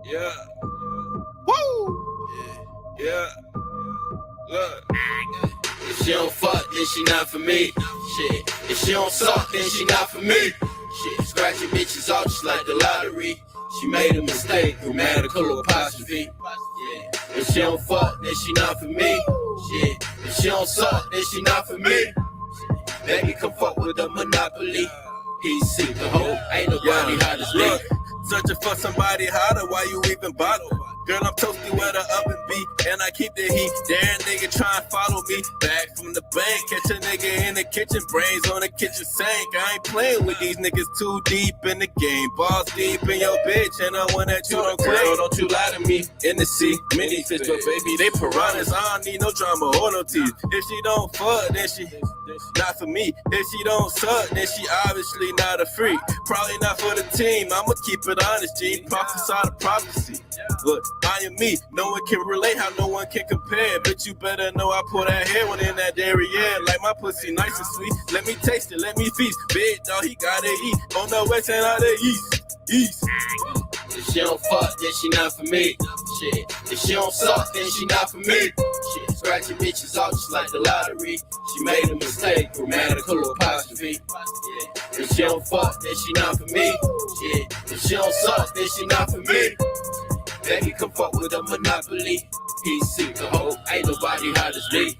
Yeah. Woo! Yeah. Look. If she don't fuck, then she not for me. Shit. If she don't suck, then she not for me. Shit. Scratching bitches off just like the lottery. She made a mistake, grammatical apostrophe. Yeah. If she don't fuck, then she not for me. Shit. If she don't suck, then she not for me. Baby, come fuck with a monopoly. PC, the whole ain't nobody hot as me. Searching for somebody hotter, why you even bother? Girl, I'm toasty where the oven be, and I keep the heat. Dare nigga try and follow me. Back from the bank, catch a nigga in the kitchen, brains on the kitchen sink. I ain't playing with these niggas too deep in the game. Balls deep in your bitch, and I want that you don't claim. Girl, don't you lie to me. In the sea, mini fish, but baby, they piranhas. I don't need no drama or no teeth. If she don't fuck, then she not for me. If she don't suck, then she obviously not a freak. Probably not for the team. I'ma keep it honest, G. Prophesy the prophecy. Look, I am me. No one can relate how no one can compare. But you better know I pour that heroin in that dairy, yeah. Like my pussy nice and sweet. Let me taste it, let me feast. Big dog, he gotta eat. On the west and out the east. If she don't fuck, then she not for me. Shit. If she don't suck, then she not for me. Shit. Scratching bitches off just like the lottery. She made a mistake, grammatical apostrophe. Yeah. If she don't fuck, then she not for me. Shit. If she don't suck, then she not for me. Baby, come fuck with a monopoly. PC, the whole ain't nobody hot as me.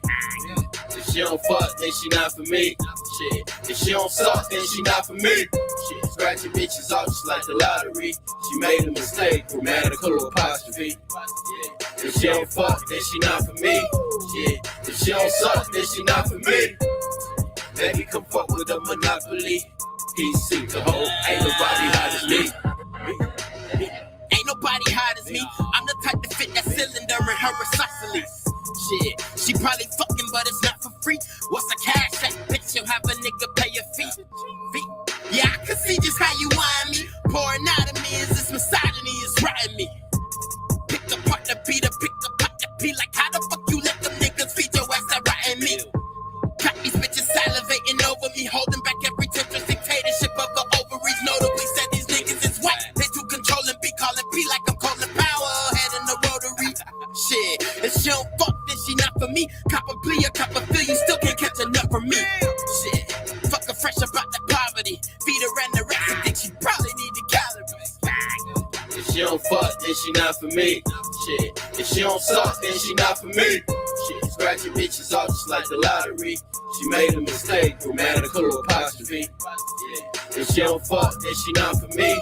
If she don't fuck, then she not for me. Shit. If she don't suck, then she not for me. Shit. Scratching bitches off just like the lottery. She made a mistake, grammatical apostrophe. Yeah. If she don't fuck, then she not for me. Shit. If she don't suck, then she not for me. Baby, come fuck with a monopoly. PC, the whole ain't nobody hot as me. Ain't nobody hot as me. I'm the type to fit that cylinder in her isosceles. Shit, she probably fucking, but it's not for free. What's a cash app? Bitch, you'll have a nigga pay your fee. Yeah, I can see just how you whine me. Pouring out of me is this misogyny is riding me. Pick apart the beat, pick apart the P. Like how the fuck you let them niggas feed your ass at riding me? Got these bitches salivating over me, holding back every temptress dictatorship of the ovaries. Notably said these niggas is white. They too controlling, be calling P like I'm calling power. Head in the rotary. Shit, if she don't fuck, then she not for me. Cop a plea, cop a feel, you still can't catch enough from me. Shit, fuck her fresh about that poverty. Feed her anorexia, think she probably need the calories. If she don't fuck, then she not for me. Shit. If she don't suck, then she not for me. Shit. Scratching bitches off just like the lottery. She made a mistake, grammatical apostrophe. Yeah. If she don't fuck, then she not for me.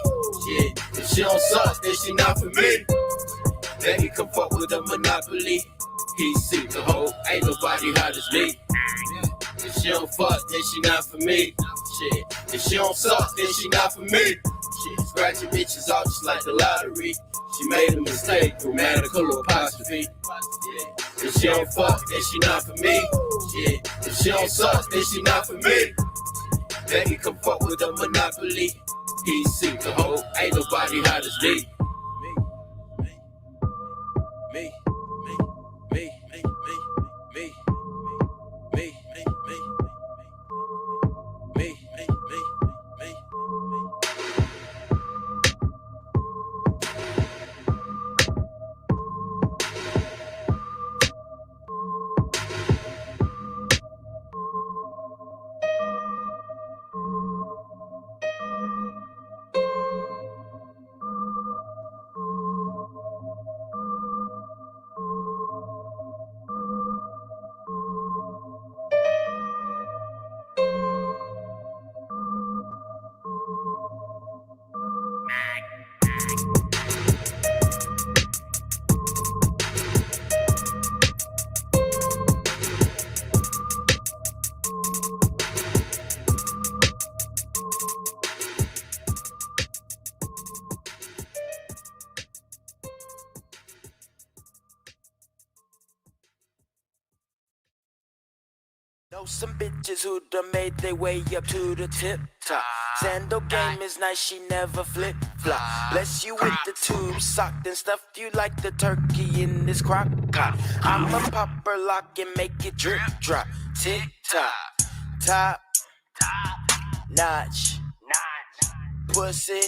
Shit. If she don't suck, then she not for me. Baby, come fuck with a monopoly. PC, the whole ain't nobody hot as me. If she don't fuck, then she not for me. Shit. If she don't suck, then she not for me. Shit. Scratching bitches off just like the lottery. She made a mistake, grammatical apostrophe. Yeah. If she don't fuck, then she not for me. Shit. If she don't suck, then she not for me. Baby, come fuck with a monopoly. PC, the whole ain't nobody hot as me. Me. Know some bitches who done made their way up to the tip top. Sandal game is nice, she never flip flop. Bless you with the tube sock, then stuff you like the turkey in this crock pot. I'ma pop her lock and make it drip drop. Tick tock, top notch, pussy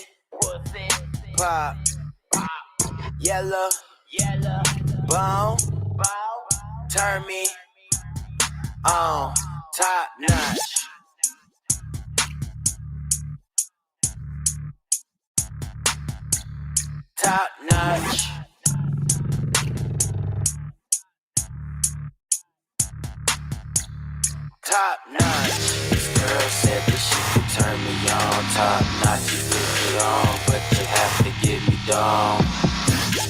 pop. Yellow, bone, turn me on, top notch. Top notch. Top notch. This girl said that she could turn me on. Top notch, you put me on, but you have to give me down.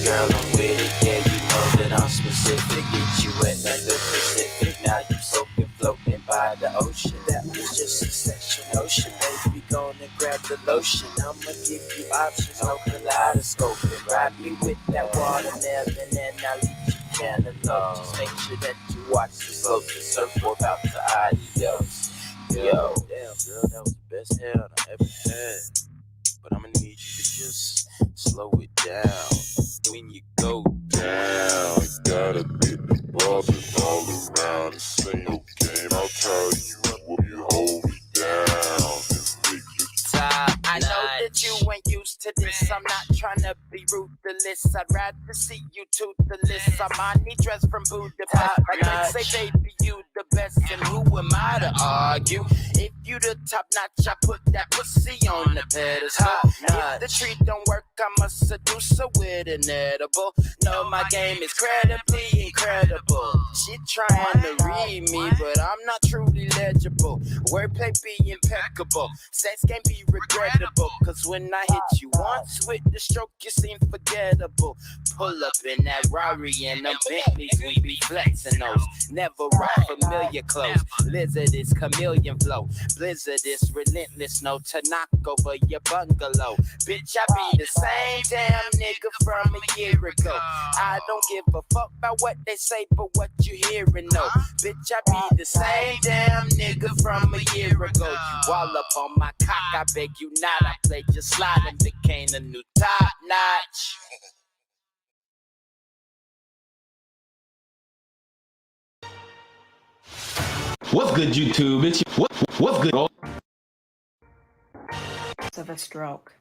Girl, I'm with it, yeah, you know that I'm specific. Get you wet like the Pacific. Now you soaking, floating by the ocean. That was just a sexual notion. Baby, gonna grab the lotion. I'ma give you options, no kaleidoscope. And ride me with that watermelon, and I'll leave you cantaloupe. Just make sure that you watch the slope. The surfboard about to adios. Yo, damn, girl, that was the best head I ever had. But I'ma need you to just slow it down. When you go down, you gotta get the brothers all around. This ain't no game, I'll tell you when you hold me down. I know that you ain't used to this. I'm not trying to be ruthless. I'd rather see you toothless. I'm on the dress from Budapest. Like they say, baby, you the best. And who am I to argue? If you the top notch, I put that pussy on the pedestal. If the treat don't work, I'm a seducer with an edible. No, my game is incredibly incredible. She trying to read me, but I'm not truly legible. Wordplay be impeccable. Sex can't be regrettable. Cause when I hit you once with the stroke, you seem forgettable. Pull up in that Rari and them Bentleys, we be flexing those. Never rock familiar clothes. Lizard is chameleon flow. Blizzard is relentless, no to knock over your bungalow. Bitch, I be the same damn nigga from a year ago. I don't give a fuck about what they say, but what you hearing, no. Bitch, I be the same damn nigga from a year ago. You all up on my cock, I beg you not. I played your slide and became a new top notch. What's good, YouTube? What's good? Of a stroke.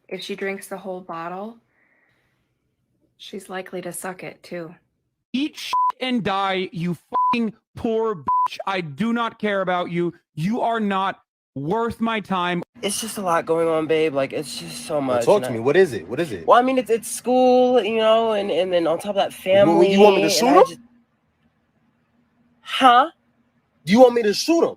If she drinks the whole bottle, she's likely to suck it too. Eat shit and die, you fucking poor bitch. I do not care about you. You are not worth my time. It's just a lot going on, babe. Like, it's just so much. Talk to me. What is it? What is it? Well, I mean, it's school, you know, and then on top of that, family. You want me to shoot him? Huh? Do you want me to shoot him?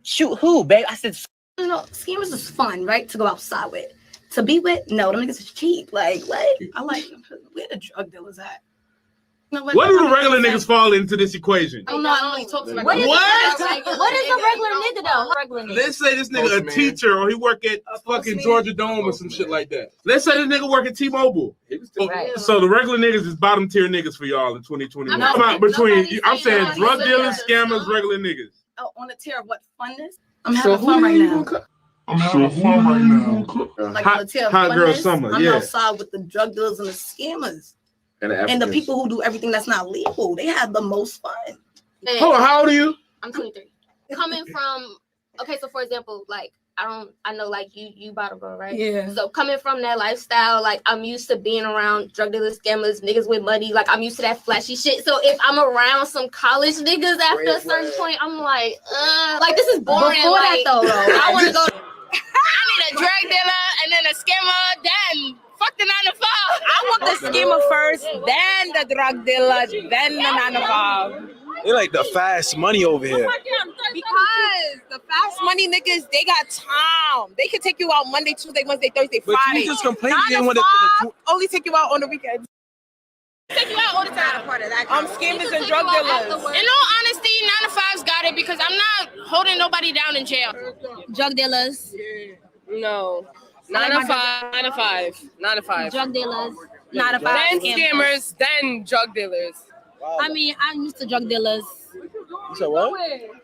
Shoot who, babe? I said, you know, schemers is fun, right? To go outside with. To be with, no, them niggas is cheap. Like, what? I like them. Where the drug dealers at? No, what do the regular niggas fall into this equation? Oh, no, I don't really talk to regular niggas. What? What is a regular nigga, though? Regular nigga. Let's say this nigga a teacher or he work at fucking Georgia Dome or some shit like that. Let's say this nigga work at T-Mobile. Right. So the regular niggas is bottom tier niggas for y'all in 2021. I'm saying drug dealers, scammers, regular niggas. Oh, on the tier of what? Funness? I'm having fun right now. I'm having fun right now. Like on the tier of hot girl funness, summer, I'm yeah. outside with the drug dealers and the scammers. And the people who do everything that's not legal. They have the most fun. Hold on, how old are you? I'm 23. Coming from, okay, so for example, like, I know like you bottle girl, right? Yeah. So coming from that lifestyle, like I'm used to being around drug dealers, scammers, niggas with money. Like I'm used to that flashy shit. So if I'm around some college niggas after a certain point, I'm like this is boring. Before like, that though, I want to go. I need a drug dealer and then a scammer, then fuck the 9 to 5. I want the scammer first, then the drug dealer, then the 9 to 5. They like the fast money over here. Because the fast money niggas, they got time. They can take you out Monday, Tuesday, Wednesday, Thursday, But Friday. you just complain 9 to 5, only take you out on the weekends. Take you out all the time. Scammers and drug dealers. In all honesty, 9 to 5's got it because I'm not holding nobody down in jail. Drug dealers. No. 9 to 5, 9 to 5, 9 to 5. Drug dealers. 9 to 5. Then scammers, then drug dealers. Wow. I mean, I'm used to drug dealers. You said what?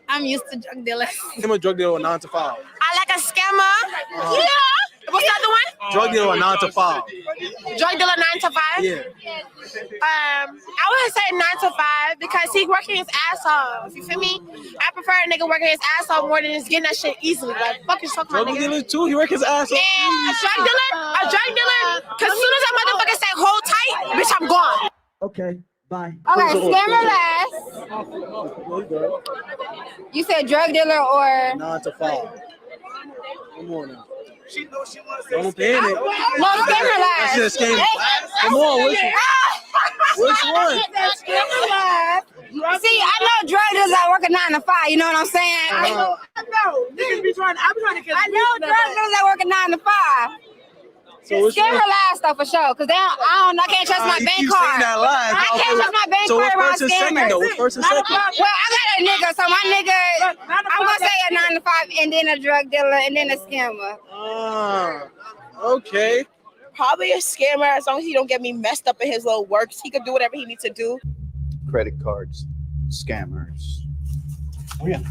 I'm used to drug dealers. I'm a drug dealer with 9 to 5. I like a scammer. Yeah. What's the other one? Drug dealer with 9 to 5. Drug dealer 9 to 5? Yeah. I would say 9 to 5 because he's working his ass off. You feel me? I prefer a nigga working his ass off more than just getting that shit easily. Like, fucking suck my nigga. Drug dealer too? He work his ass off. And a drug dealer, because as soon as a Bitch, I'm gone. Okay, bye. Okay, scammer last. You said drug dealer or 9 to 5. Come on now. She knows she wants to. Don't panic. no scammer last. I said scammer. Come on, which one? Scammer last. See, I know drug dealers that work a 9 to 5. You know what I'm saying? I know. Niggas be trying. I'm trying to get. I know drug dealers that work a 9 to 5. So scammer last though for sure, cause I can't trust my bank card. I can't trust my bank card around scammers. Which person second? Well, I got a nigga, so my nigga, I'm gonna say a 9 to 5, and then a drug dealer, and then a scammer. Okay. Probably a scammer, as long as he don't get me messed up in his little works. He could do whatever he needs to do. Credit cards, scammers. Oh yeah,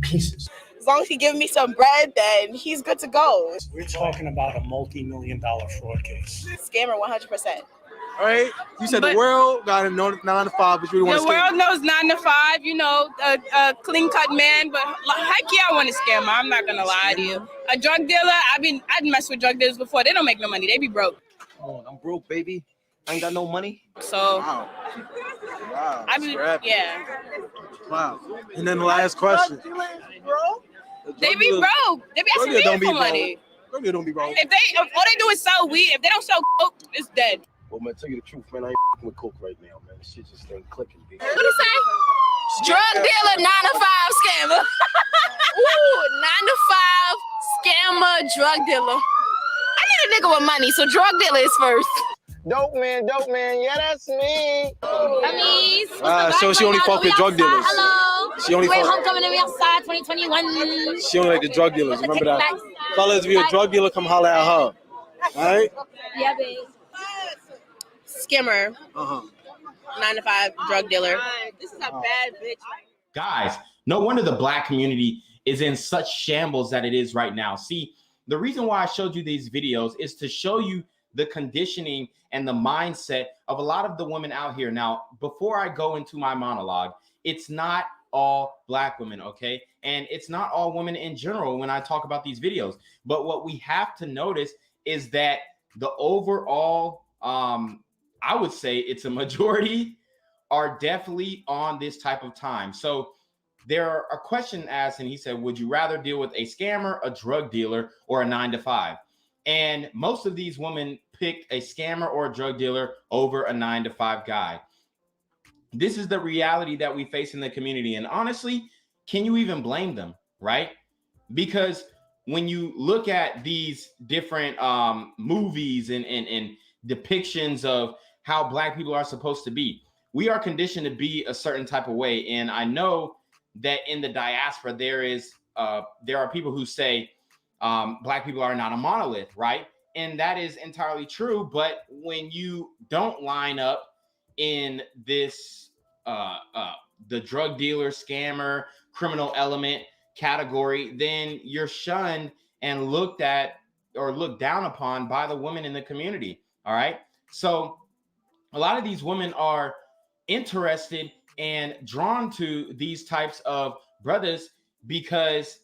pieces. As long as he gives me some bread, then he's good to go. We're talking about a multi-million-dollar fraud case. Scammer 100%. All right. You said the world got a 9 to 5, but you don't want to The world knows 9 to 5, you know, a clean-cut man, but heck yeah, I want a scammer. I'm not going to lie to you. A drug dealer, I'd messed with drug dealers before. They don't make no money. They be broke. Oh, I'm broke, baby. I ain't got no money. So, wow. Yeah. Wow. And then the last question. They be broke. They be asking me for money. Drug dealers don't be broke. If all they do is sell weed, if they don't sell coke, it's dead. Well, man, tell you the truth, man, I ain't with coke right now, man. This shit just ain't clicking, B. What do you say? Drug dealer, 9 to 5 scammer. Ooh, 9 to 5 scammer, drug dealer. I need a nigga with money, so drug dealer is first. Dope man, yeah, that's me. So she only fuck with drug dealers. Hello. She only Wait, fuck. homecoming and we outside 2021. She only like the drug dealers. Remember that. Fellas, if you're a drug dealer, come holler at her. All right? Yeah, babe. Scammer. 9 to 5 drug dealer. This is a bad bitch. Guys, no wonder the black community is in such shambles that it is right now. See, the reason why I showed you these videos is to show you the conditioning and the mindset of a lot of the women out here. Now, before I go into my monologue, it's not all black women, okay? And it's not all women in general when I talk about these videos. But what we have to notice is that the overall, I would say it's a majority are definitely on this type of time. So there are a question asked, and he said, would you rather deal with a scammer, a drug dealer, or a 9 to 5? And most of these women picked a scammer or a drug dealer over a 9 to 5 guy. This is the reality that we face in the community. And honestly, can you even blame them, right? Because when you look at these different movies and depictions of how black people are supposed to be, we are conditioned to be a certain type of way. And I know that in the diaspora, there are people who say, black people are not a monolith, right? And that is entirely true. But when you don't line up in this, the drug dealer, scammer, criminal element category, then you're shunned and looked at or looked down upon by the women in the community. All right. So a lot of these women are interested and drawn to these types of brothers because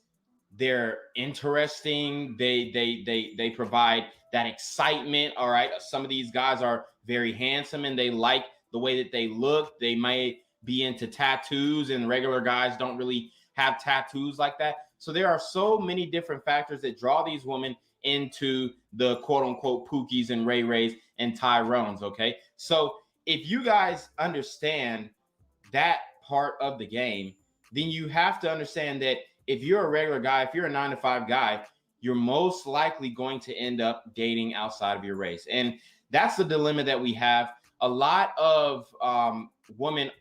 they're interesting. They provide that excitement. All right. Some of these guys are very handsome and they like the way that they look. They may be into tattoos, and regular guys don't really have tattoos like that. So there are so many different factors that draw these women into the quote unquote Pookies and Ray Rays and Tyrones. Okay. So if you guys understand that part of the game, then you have to understand that if you're a regular guy, if you're a 9 to 5 guy, you're most likely going to end up dating outside of your race. And that's the dilemma that we have. A lot of women,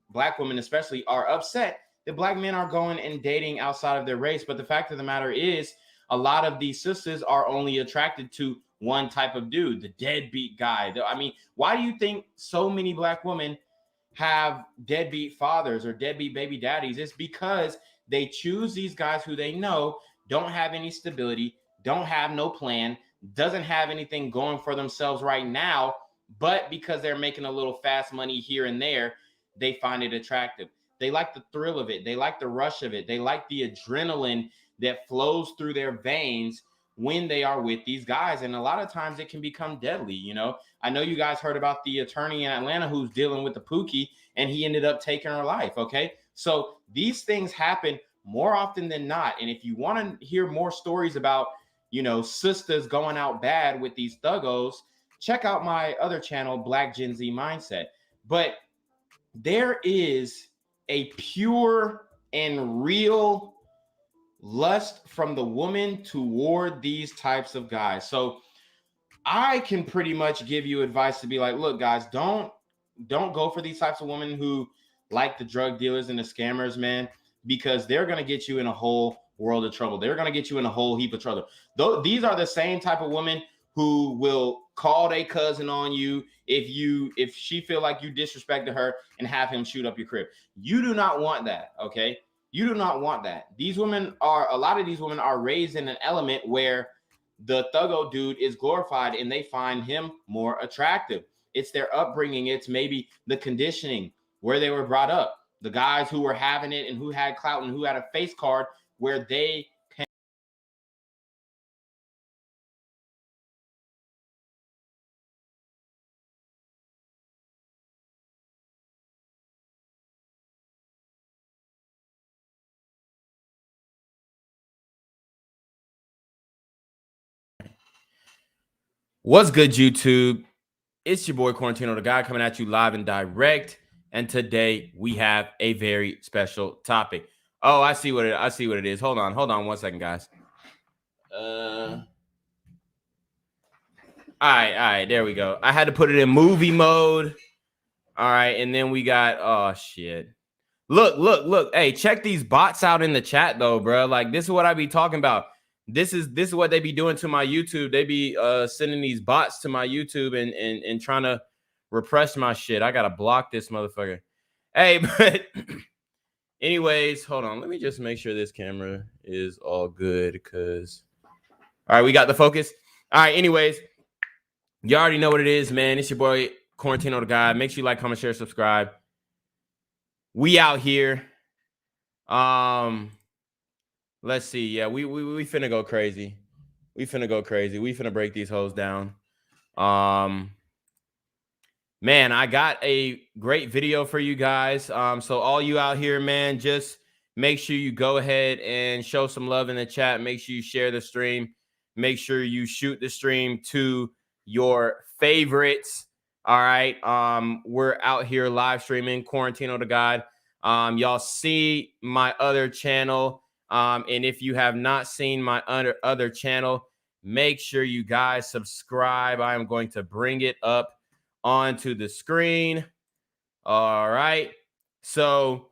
black women especially, are upset that black men are going and dating outside of their race. But the fact of the matter is, a lot of these sisters are only attracted to one type of dude, the deadbeat guy. I mean, why do you think so many black women have deadbeat fathers or deadbeat baby daddies? It's because they choose these guys who they know don't have any stability, don't have no plan, doesn't have anything going for themselves right now, but because they're making a little fast money here and there, they find it attractive. They like the thrill of it. They like the rush of it. They like the adrenaline that flows through their veins when they are with these guys. And a lot of times it can become deadly. You know, I know you guys heard about the attorney in Atlanta who's dealing with the Pookie, and he ended up taking her life. Okay. So these things happen more often than not. And if you want to hear more stories about, you know, sisters going out bad with these thuggos, check out my other channel, Black Gen Z Mindset. But there is a pure and real lust from the woman toward these types of guys. So I can pretty much give you advice to be like, look, guys, don't go for these types of women who like the drug dealers and the scammers, man, because they're going to get you in a whole world of trouble. They're going to get you in a whole heap of trouble. Though these are the same type of women who will call their cousin on you if she feel like you disrespected her and have him shoot up your crib. You do not want that, okay? You do not want that. A lot of these women are raised in an element where the thuggo dude is glorified and they find him more attractive. It's their upbringing. It's maybe the conditioning, where they were brought up, the guys who were having it and who had clout and who had a face card where they can. What's good, YouTube? It's your boy Quarantino Da GAWD coming at you live and direct. And today we have a very special topic. Oh, I see what it is. Hold on 1 second, guys. All right, there we go. I had to put it in movie mode. All right, and then we got, oh shit. Look. Hey, check these bots out in the chat though, bro. Like, this is what I be talking about. This is what they be doing to my YouTube. They be sending these bots to my YouTube and trying to repress my shit. I gotta block this motherfucker. Hey, but anyways, hold on. Let me just make sure this camera is all good, because all right, we got the focus. All right, anyways, you already know what it is, man. It's your boy Quarantino Da GAWD. Make sure you like, comment, share, subscribe. We out here. Let's see. Yeah, we finna go crazy. We finna break these hoes down. Man, I got a great video for you guys. So all you out here, man, just make sure you go ahead and show some love in the chat. Make sure you share the stream. Make sure you shoot the stream to your favorites. All right. We're out here live streaming Quarantino Da GAWD. Y'all see my other channel. And if you have not seen my other channel, make sure you guys subscribe. I am going to bring it up onto the screen. All right. So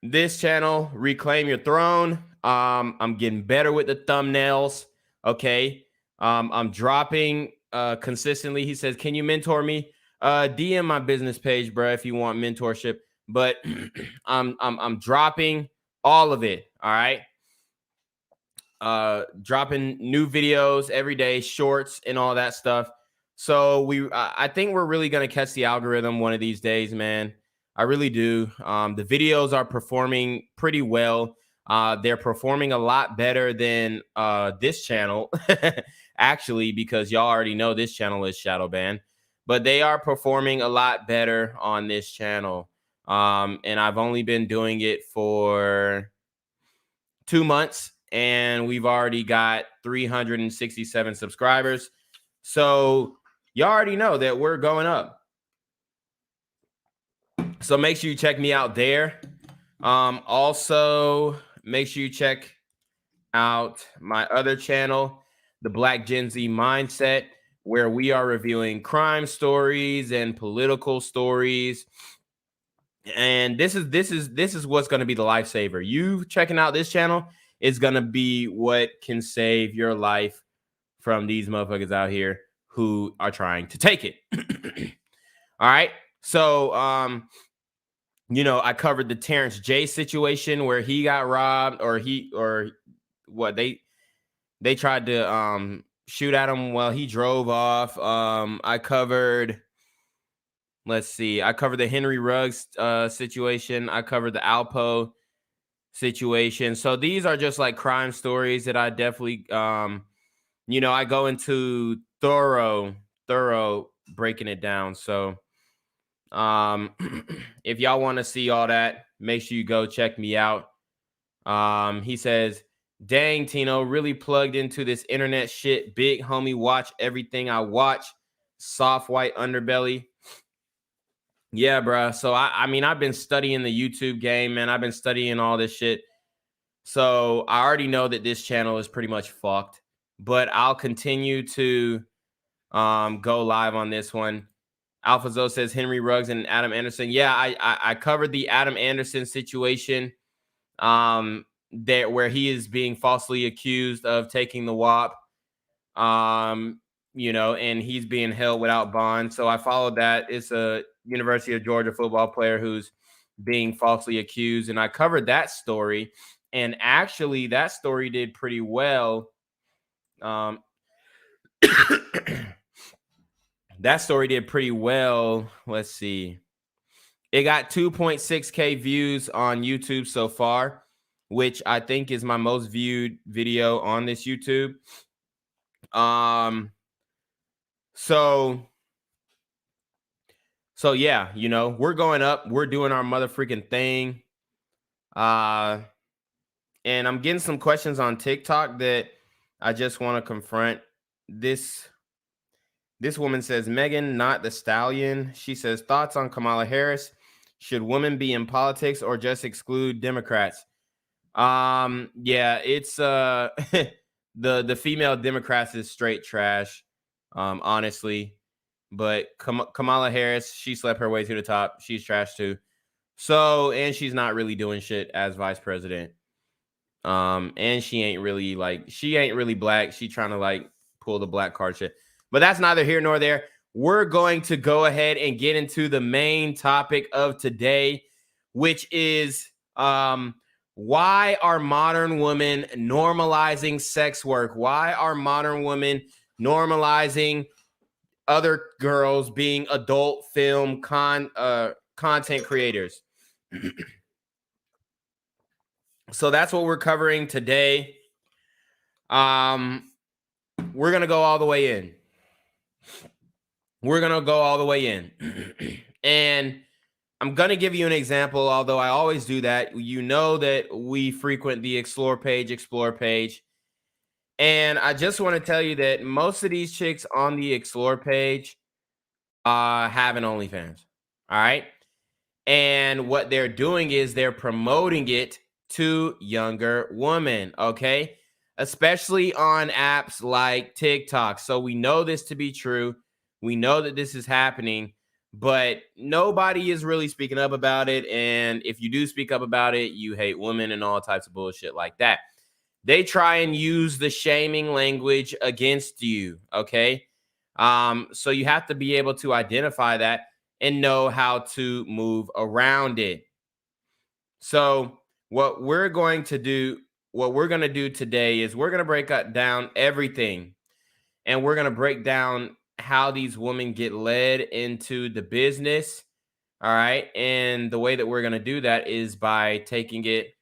this channel, Reclaim Your Throne. I'm getting better with the thumbnails. Okay. I'm dropping consistently. He says, can you mentor me? DM my business page, bro, if you want mentorship. But I'm dropping all of it. All right. Dropping new videos every day, shorts and all that stuff. So I think we're really going to catch the algorithm one of these days, man. I really do. The videos are performing pretty well. They're performing a lot better than this channel, actually, because y'all already know this channel is shadow banned. But they are performing a lot better on this channel. And I've only been doing it for 2 months, and we've already got 367 subscribers. So you already know that we're going up. So make sure you check me out there. Also, make sure you check out my other channel, the Black Gen Z Mindset, where we are reviewing crime stories and political stories. And this is what's going to be the lifesaver. You checking out this channel is going to be what can save your life from these motherfuckers out here who are trying to take it. All right. So, you know, I covered the Terrence J situation where he got robbed, or what they tried to shoot at him while he drove off. I covered, let's see, I covered the Henry Ruggs situation. I covered the Alpo situation. So these are just like crime stories that I definitely, you know, I go into thorough breaking it down. So if y'all want to see all that, make sure you go check me out. He says, dang, Tino, really plugged into this internet shit. Big homie, watch everything I watch. Soft white underbelly. Yeah, bro. So I mean, I've been studying the YouTube game, man. I've been studying all this shit. So I already know that this channel is pretty much fucked, but I'll continue to go live on this one. AlphaZo says Henry Ruggs and Adam Anderson. Yeah, I covered the Adam Anderson situation there where he is being falsely accused of taking the WAP. You know, and he's being held without bond. So I followed that. It's a University of Georgia football player who's being falsely accused, and I covered that story. And actually, that story did pretty well. That story did pretty well. Let's see. It got 2.6K views on YouTube so far, which I think is my most viewed video on this YouTube. So yeah, you know, we're going up. We're doing our motherfucking thing. And I'm getting some questions on TikTok that I just want to confront. This woman says, Megan, not the Stallion. She says, thoughts on Kamala Harris. Should women be in politics or just exclude Democrats? Yeah, it's the female Democrats is straight trash, honestly. But Kamala Harris, she slept her way to the top. She's trash too. So, and she's not really doing shit as vice president. And she ain't really black. She trying to like pull the black card shit. But that's neither here nor there. We're going to go ahead and get into the main topic of today, which is why are modern women normalizing sex work? Why are modern women normalizing other girls being adult film content creators? So that's what we're covering today. We're gonna go all the way in. And I'm gonna give you an example, although I always do that. You know that we frequent the explore page. And I just want to tell you that most of these chicks on the explore page have an OnlyFans. All right. And what they're doing is they're promoting it to younger women. Okay. Especially on apps like TikTok. So we know this to be true. We know that this is happening, but nobody is really speaking up about it. And if you do speak up about it, you hate women and all types of bullshit like that. They try and use the shaming language against you, okay? So you have to be able to identify that and know how to move around it. So what we're going to do today is we're going to break down everything. And we're going to break down how these women get led into the business, all right? And the way that we're going to do that is by taking it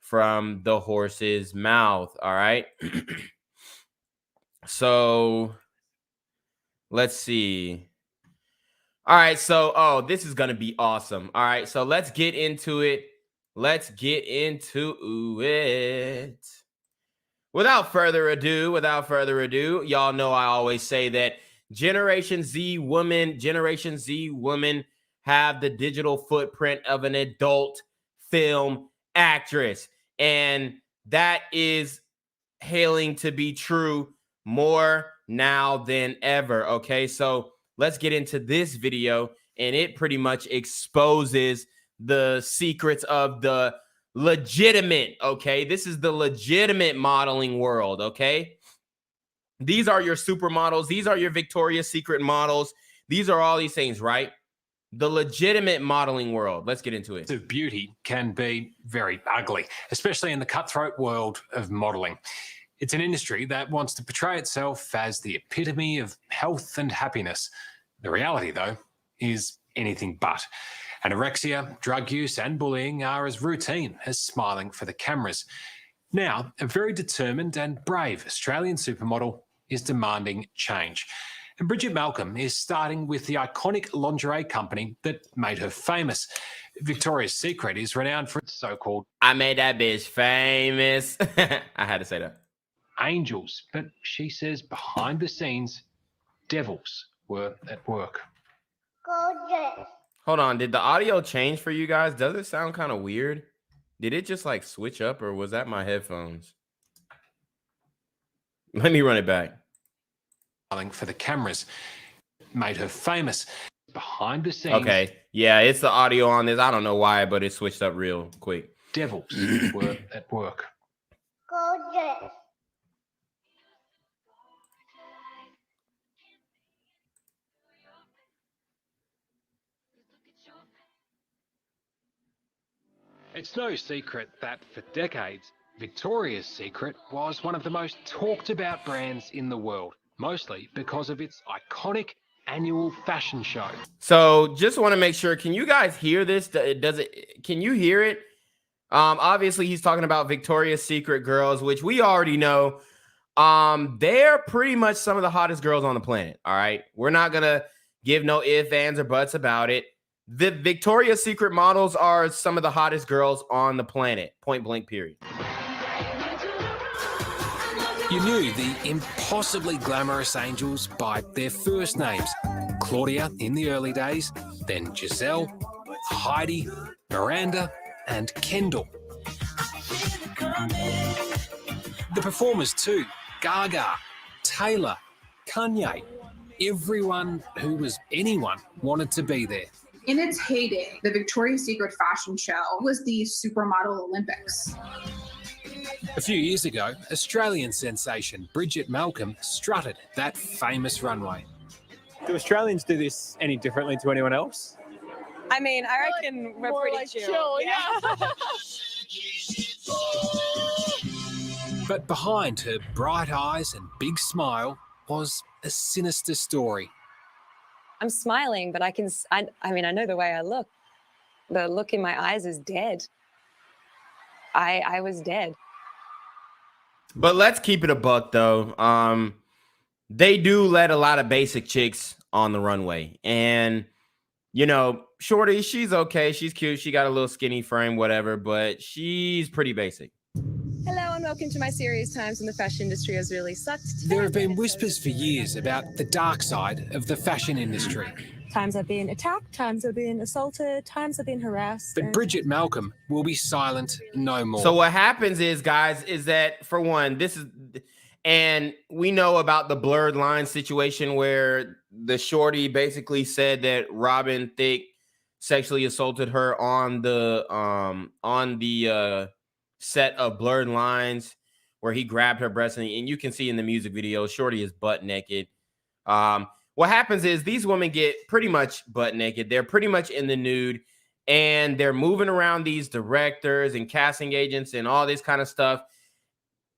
from the horse's mouth, all right? So let's see. All right, so this is gonna be awesome. All right, so let's get into it. Without further ado, y'all know I always say that Generation Z women have the digital footprint of an adult film actress. And that is hailing to be true more now than ever. Okay, so let's get into this video, and it pretty much exposes the secrets of the legitimate, okay? This is the legitimate modeling world, okay? These are your supermodels. These are your Victoria's Secret models. These are all these things, right? The legitimate modeling world. Let's get into it. Of beauty can be very ugly, especially in the cutthroat world of modeling. It's an industry that wants to portray itself as the epitome of health and happiness. The reality, though, is anything but. Anorexia, drug use, and bullying are as routine as smiling for the cameras. Now, a very determined and brave Australian supermodel is demanding change. And Bridget Malcolm is starting with the iconic lingerie company that made her famous. Victoria's Secret is renowned for its so-called I made that bitch famous. I had to say that. angels, but she says behind the scenes, devils were at work. Hold on, did the audio change for you guys? Does it sound kind of weird? Did it just like switch up, or was that my headphones? Let me run it back. For the cameras, made her famous behind the scenes. Okay, yeah, it's the audio on this. I don't know why, but it switched up real quick. Devils were at work. It's no secret that for decades, Victoria's Secret was one of the most talked about brands in the world, mostly because of its iconic annual fashion show. So just want to make sure, can you guys hear this? Can you hear it? Obviously he's talking about Victoria's Secret girls, which we already know. They're pretty much some of the hottest girls on the planet. All right. We're not going to give no ifs, ands, or buts about it. The Victoria's Secret models are some of the hottest girls on the planet. Point blank, period. You knew the impossibly glamorous angels by their first names. Claudia in the early days, then Giselle, Heidi, Miranda, and Kendall. The performers too, Gaga, Taylor, Kanye. Everyone who was anyone wanted to be there. In its heyday, the Victoria's Secret fashion show was the Supermodel Olympics. A few years ago, Australian sensation Bridget Malcolm strutted that famous runway. Do Australians do this any differently to anyone else? I mean, I reckon we're pretty chill. Yeah. But behind her bright eyes and big smile was a sinister story. I'm smiling, but I know the way I look. The look in my eyes is dead. I was dead. But let's keep it a buck, though. They do let a lot of basic chicks on the runway. And, you know, Shorty, she's okay. She's cute. She got a little skinny frame, whatever, but she's pretty basic. Hello and welcome to my series. Times when the fashion industry has really sucked. There have been whispers for years about the dark side of the fashion industry. Times I've been attacked, times I've been assaulted, times I've been harassed. But Bridget Malcolm will be silent no more. So what happens is, guys, is that, for one, and we know about the blurred line situation where the Shorty basically said that Robin Thicke sexually assaulted her on the set of Blurred Lines, where he grabbed her breast, and you can see in the music video, Shorty is butt naked. What happens is these women get pretty much butt naked. They're pretty much in the nude, and they're moving around these directors and casting agents and all this kind of stuff.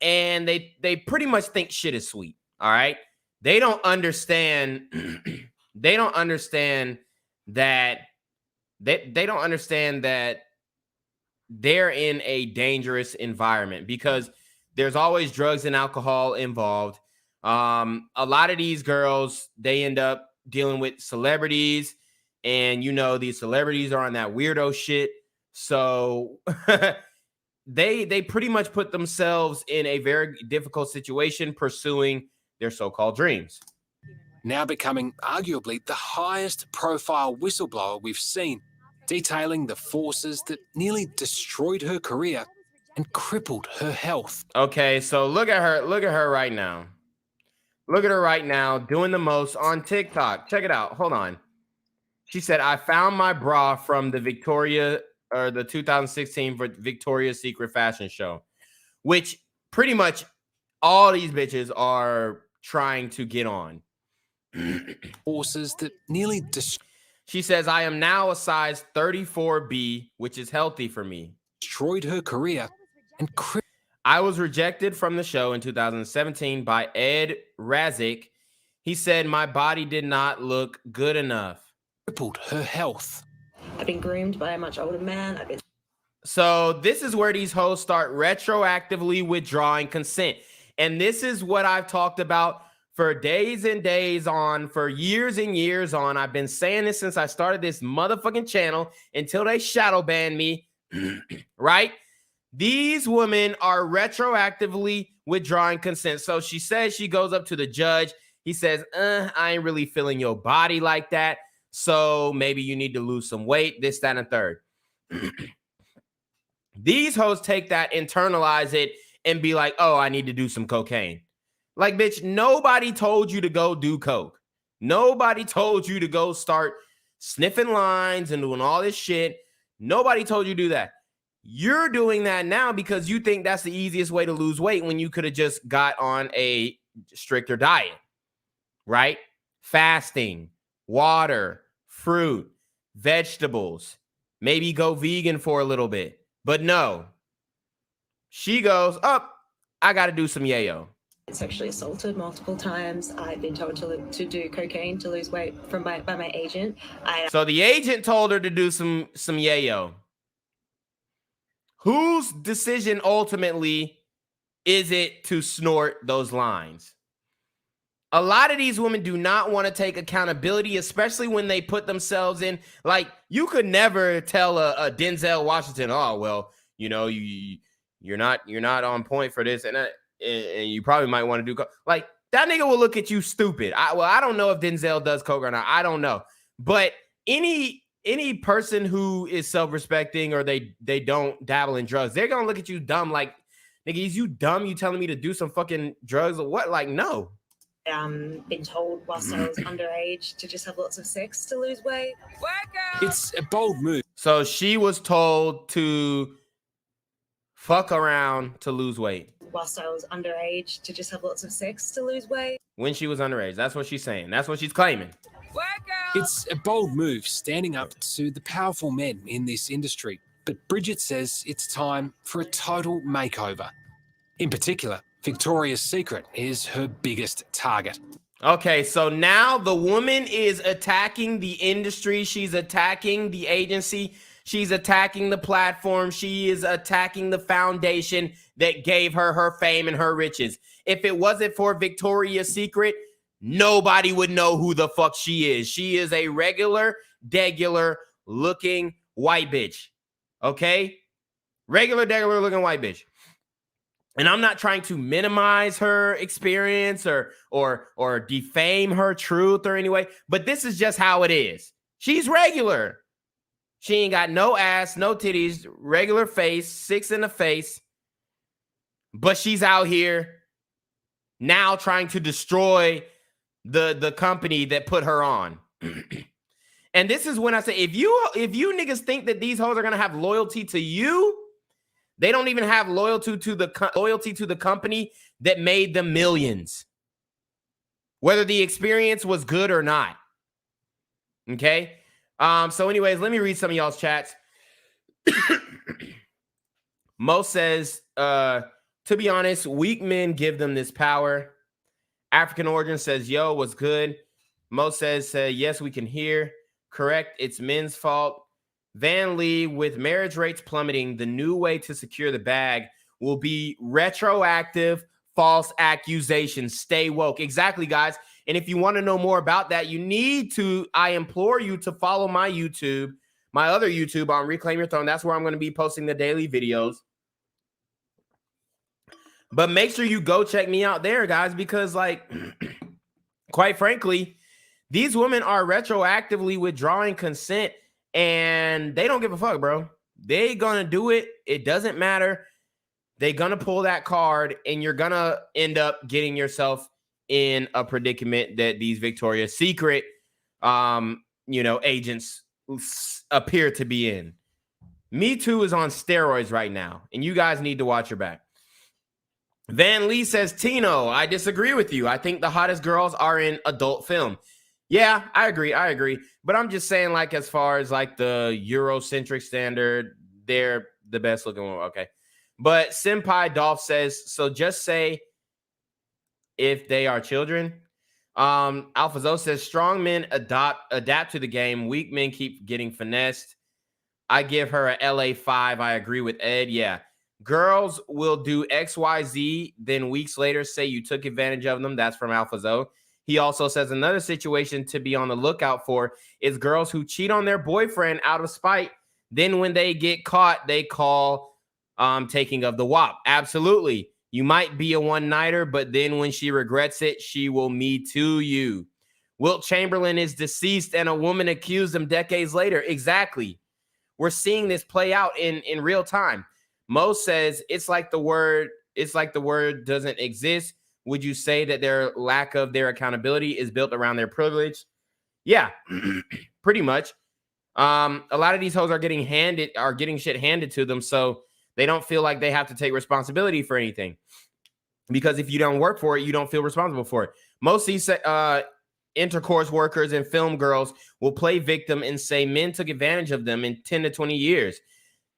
And they pretty much think shit is sweet. All right. They don't understand. They don't understand that they're in a dangerous environment because there's always drugs and alcohol involved. A lot of these girls, they end up dealing with celebrities, and you know these celebrities are on that weirdo shit. So they pretty much put themselves in a very difficult situation pursuing their so-called dreams. Now becoming arguably the highest profile whistleblower we've seen, detailing the forces that nearly destroyed her career and crippled her health. Okay, so look at her right now. Look at her right now doing the most on TikTok. Check it out. Hold on. She said, I found my bra from the 2016 Victoria's Secret fashion show, which pretty much all these bitches are trying to get on. Forces that nearly She says, I am now a size 34B, which is healthy for me. Destroyed her career and I was rejected from the show in 2017 by Ed Razik. He said my body did not look good enough. crippled her health. I've been groomed by a much older man. So this is where these hoes start retroactively withdrawing consent. And this is what I've talked about for days and days on, for years and years on. I've been saying this since I started this motherfucking channel until they shadow ban me, right? These women are retroactively withdrawing consent. So she says, she goes up to the judge. He says, I ain't really feeling your body like that. So maybe you need to lose some weight, this, that, and third. These hoes take that, internalize it, and be like, oh, I need to do some cocaine. Like, bitch, nobody told you to go do coke. Nobody told you to go start sniffing lines and doing all this shit. Nobody told you to do that. You're doing that now because you think that's the easiest way to lose weight when you could have just got on a stricter diet, right? Fasting, water, fruit, vegetables, maybe go vegan for a little bit. But no, she goes, I got to do some yayo. Sexually assaulted multiple times. I've been told to do cocaine to lose weight by my agent. So the agent told her to do some yayo. Whose decision ultimately is it to snort those lines? A lot of these women do not want to take accountability, especially when they put themselves in. Like, you could never tell a Denzel Washington, oh, well, you know, you're not on point for this, and you probably might want to do coke. Like, that nigga will look at you stupid. I don't know if Denzel does coke or not. I don't know. But any person who is self-respecting or they don't dabble in drugs, they're gonna look at you dumb. Like, nigga, is you dumb? You telling me to do some fucking drugs or what? Like, no. Been told whilst I was underage to just have lots of sex to lose weight. It's a bold move. So she was told to fuck around to lose weight. Whilst I was underage to just have lots of sex to lose weight. When she was underage. That's what she's saying. That's what she's claiming. It's a bold move, standing up to the powerful men in this industry. But Bridget says it's time for a total makeover. In particular, Victoria's Secret is her biggest target. Okay, so now the woman is attacking the industry. She's attacking the agency. She's attacking the platform. She is attacking the foundation that gave her her fame and her riches. If it wasn't for Victoria's Secret, nobody would know who the fuck she is. She is a regular, degular looking white bitch. Okay? Regular, degular looking white bitch. And I'm not trying to minimize her experience or defame her truth or anyway, but this is just how it is. She's regular. She ain't got no ass, no titties, regular face, 6 in the face. But she's out here now trying to destroy the company that put her on. And this is when I say, if you niggas think that these hoes are gonna have loyalty to you, they don't even have loyalty to the company that made them millions, whether the experience was good or not. Okay. So anyways, let me read some of y'all's chats. Mo says, to be honest, weak men give them this power. African Origin says, yo, what's good? Mo says, yes, we can hear. Correct. It's men's fault. Van Lee, with marriage rates plummeting, the new way to secure the bag will be retroactive false accusations. Stay woke. Exactly, guys. And if you want to know more about that, I implore you to follow my YouTube, my other YouTube on Reclaim Your Throne. That's where I'm going to be posting the daily videos. But make sure you go check me out there, guys, because, like, quite frankly, these women are retroactively withdrawing consent. And they don't give a fuck, bro. They gonna do it. It doesn't matter. They gonna pull that card, and you're gonna end up getting yourself in a predicament that these Victoria's Secret, agents appear to be in. Me Too is on steroids right now, and you guys need to watch your back. Van Lee says, Tino, I disagree with you. I think the hottest girls are in adult film. Yeah, I agree. But I'm just saying, like, as far as like the Eurocentric standard, they're the best looking one. Okay. But Senpai Dolph says, so just say if they are children. Alphazo says strong men adapt to the game. Weak men keep getting finessed. I give her a LA 5. I agree with Ed. Yeah. Girls will do XYZ, then weeks later say you took advantage of them. That's from Alphazo. He also says another situation to be on the lookout for is girls who cheat on their boyfriend out of spite. Then when they get caught, they call taking of the WAP. Absolutely. You might be a one-nighter, but then when she regrets it, she will me too you. Wilt Chamberlain is deceased and a woman accused him decades later. Exactly. We're seeing this play out in real time. Mo says it's like the word doesn't exist. Would you say that their lack of their accountability is built around their privilege? Yeah, pretty much. A lot of these hoes are getting shit handed to them, so they don't feel like they have to take responsibility for anything. Because if you don't work for it, you don't feel responsible for it. Most of these intercourse workers and film girls will play victim and say men took advantage of them in 10 to 20 years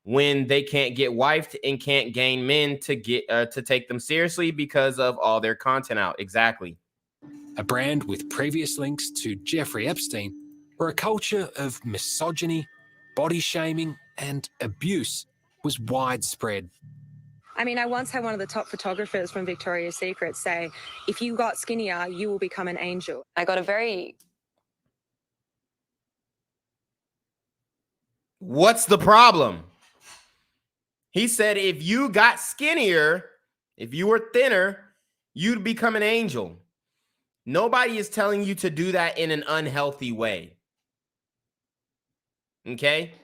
when they can't get wifed and can't gain men to take them seriously because of all their content out. Exactly. A brand with previous links to Jeffrey Epstein, where a culture of misogyny, body shaming, and abuse was widespread. I mean, I once had one of the top photographers from Victoria's Secret say, if you got skinnier, you will become an angel. I got a very... What's the problem? He said, if you got skinnier, if you were thinner, you'd become an angel. Nobody is telling you to do that in an unhealthy way. Okay?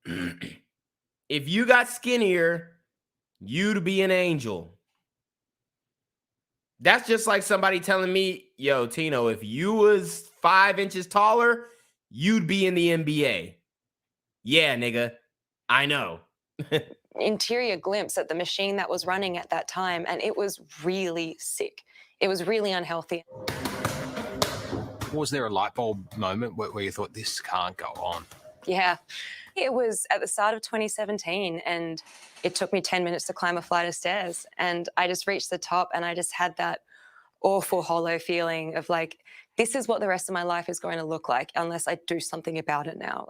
If you got skinnier, you'd be an angel. That's just like somebody telling me, yo, Tino, if you was 5 inches taller, you'd be in the NBA. Yeah, nigga, I know. interior glimpse at the machine that was running at that time, and it was really sick. It was really unhealthy. Was there a light bulb moment where you thought, this can't go on? Yeah. It was at the start of 2017, and it took me 10 minutes to climb a flight of stairs, and I just reached the top, and I just had that awful hollow feeling of like, this is what the rest of my life is going to look like unless I do something about it now.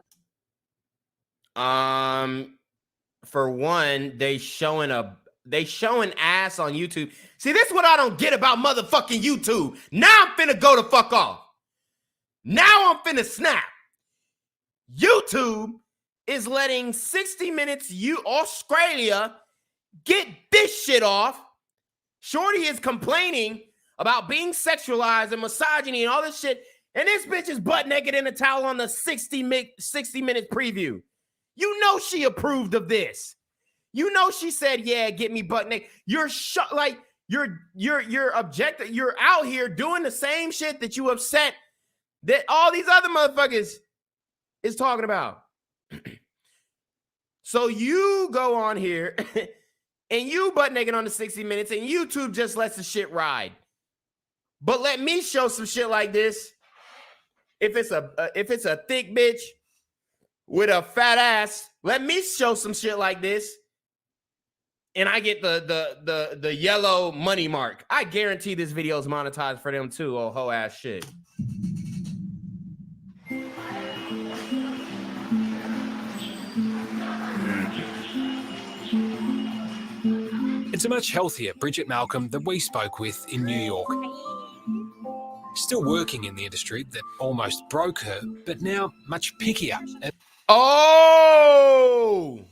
For one, they showing ass on YouTube. See, this is what I don't get about motherfucking YouTube. Now I'm finna go the fuck off. Now I'm finna snap. YouTube is letting 60 Minutes Australia get this shit off. Shorty is complaining about being sexualized and misogyny and all this shit, and this bitch is butt naked in a towel on the 60 minute preview. You know she approved of this. You know she said, "Yeah, get me butt naked." You're objective. You're out here doing the same shit that you upset that all these other motherfuckers is talking about. So you go on here and you butt naked on the 60 Minutes, and YouTube just lets the shit ride. But let me show some shit like this. If it's a thick bitch with a fat ass, let me show some shit like this, and I get the yellow money mark. I guarantee this video is monetized for them too. Oh, hoe ass shit. It's a much healthier Bridget Malcolm that we spoke with in New York. Still working in the industry that almost broke her, but now much pickier. Oh!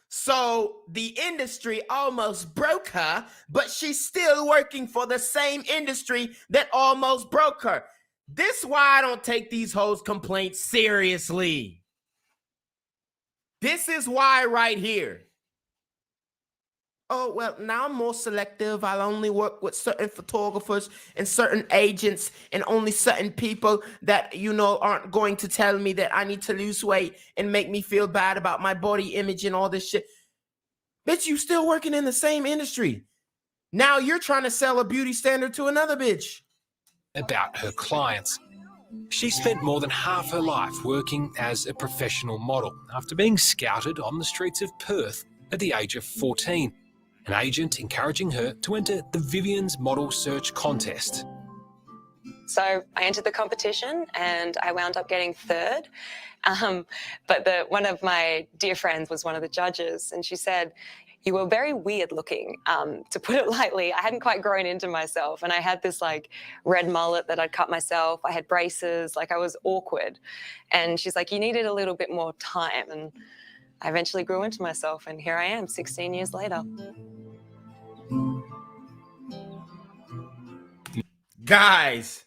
So the industry almost broke her, but she's still working for the same industry that almost broke her. This is why I don't take these hoes' complaints seriously. This is why right here. Oh, well, now I'm more selective. I'll only work with certain photographers and certain agents and only certain people that, you know, aren't going to tell me that I need to lose weight and make me feel bad about my body image and all this shit. Bitch, you still working in the same industry. Now you're trying to sell a beauty standard to another bitch. About her clients. She spent more than half her life working as a professional model after being scouted on the streets of Perth at the age of 14. an agent encouraging her to enter the Vivian's Model Search Contest. So I entered the competition and I wound up getting third. But one of my dear friends was one of the judges, and she said, "You were very weird looking, to put it lightly." I hadn't quite grown into myself, and I had this like red mullet that I'd cut myself. I had braces, like I was awkward. And she's like, "You needed a little bit more time." And I eventually grew into myself, and here I am 16 years later. Guys,